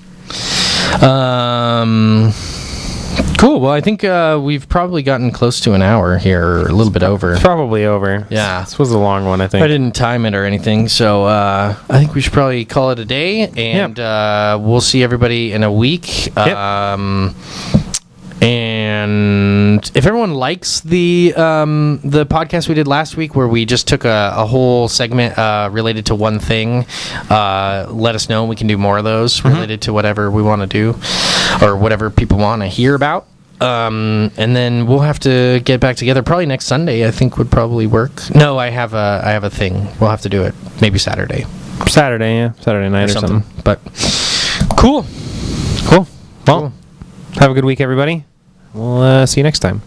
Cool. Well, I think we've probably gotten close to an hour here, or a little bit over. It's probably over. Yeah. This was a long one, I think. I didn't time it or anything, so I think we should probably call it a day, and we'll see everybody in a week. And if everyone likes the podcast we did last week, where we just took a whole segment related to one thing, let us know. We can do more of those related to whatever we want to do, or whatever people want to hear about. And then we'll have to get back together probably next Sunday. I think would probably work. No, I have a thing. We'll have to do it maybe Saturday. Saturday night or something. But cool. Well, have a good week, everybody. We'll see you next time.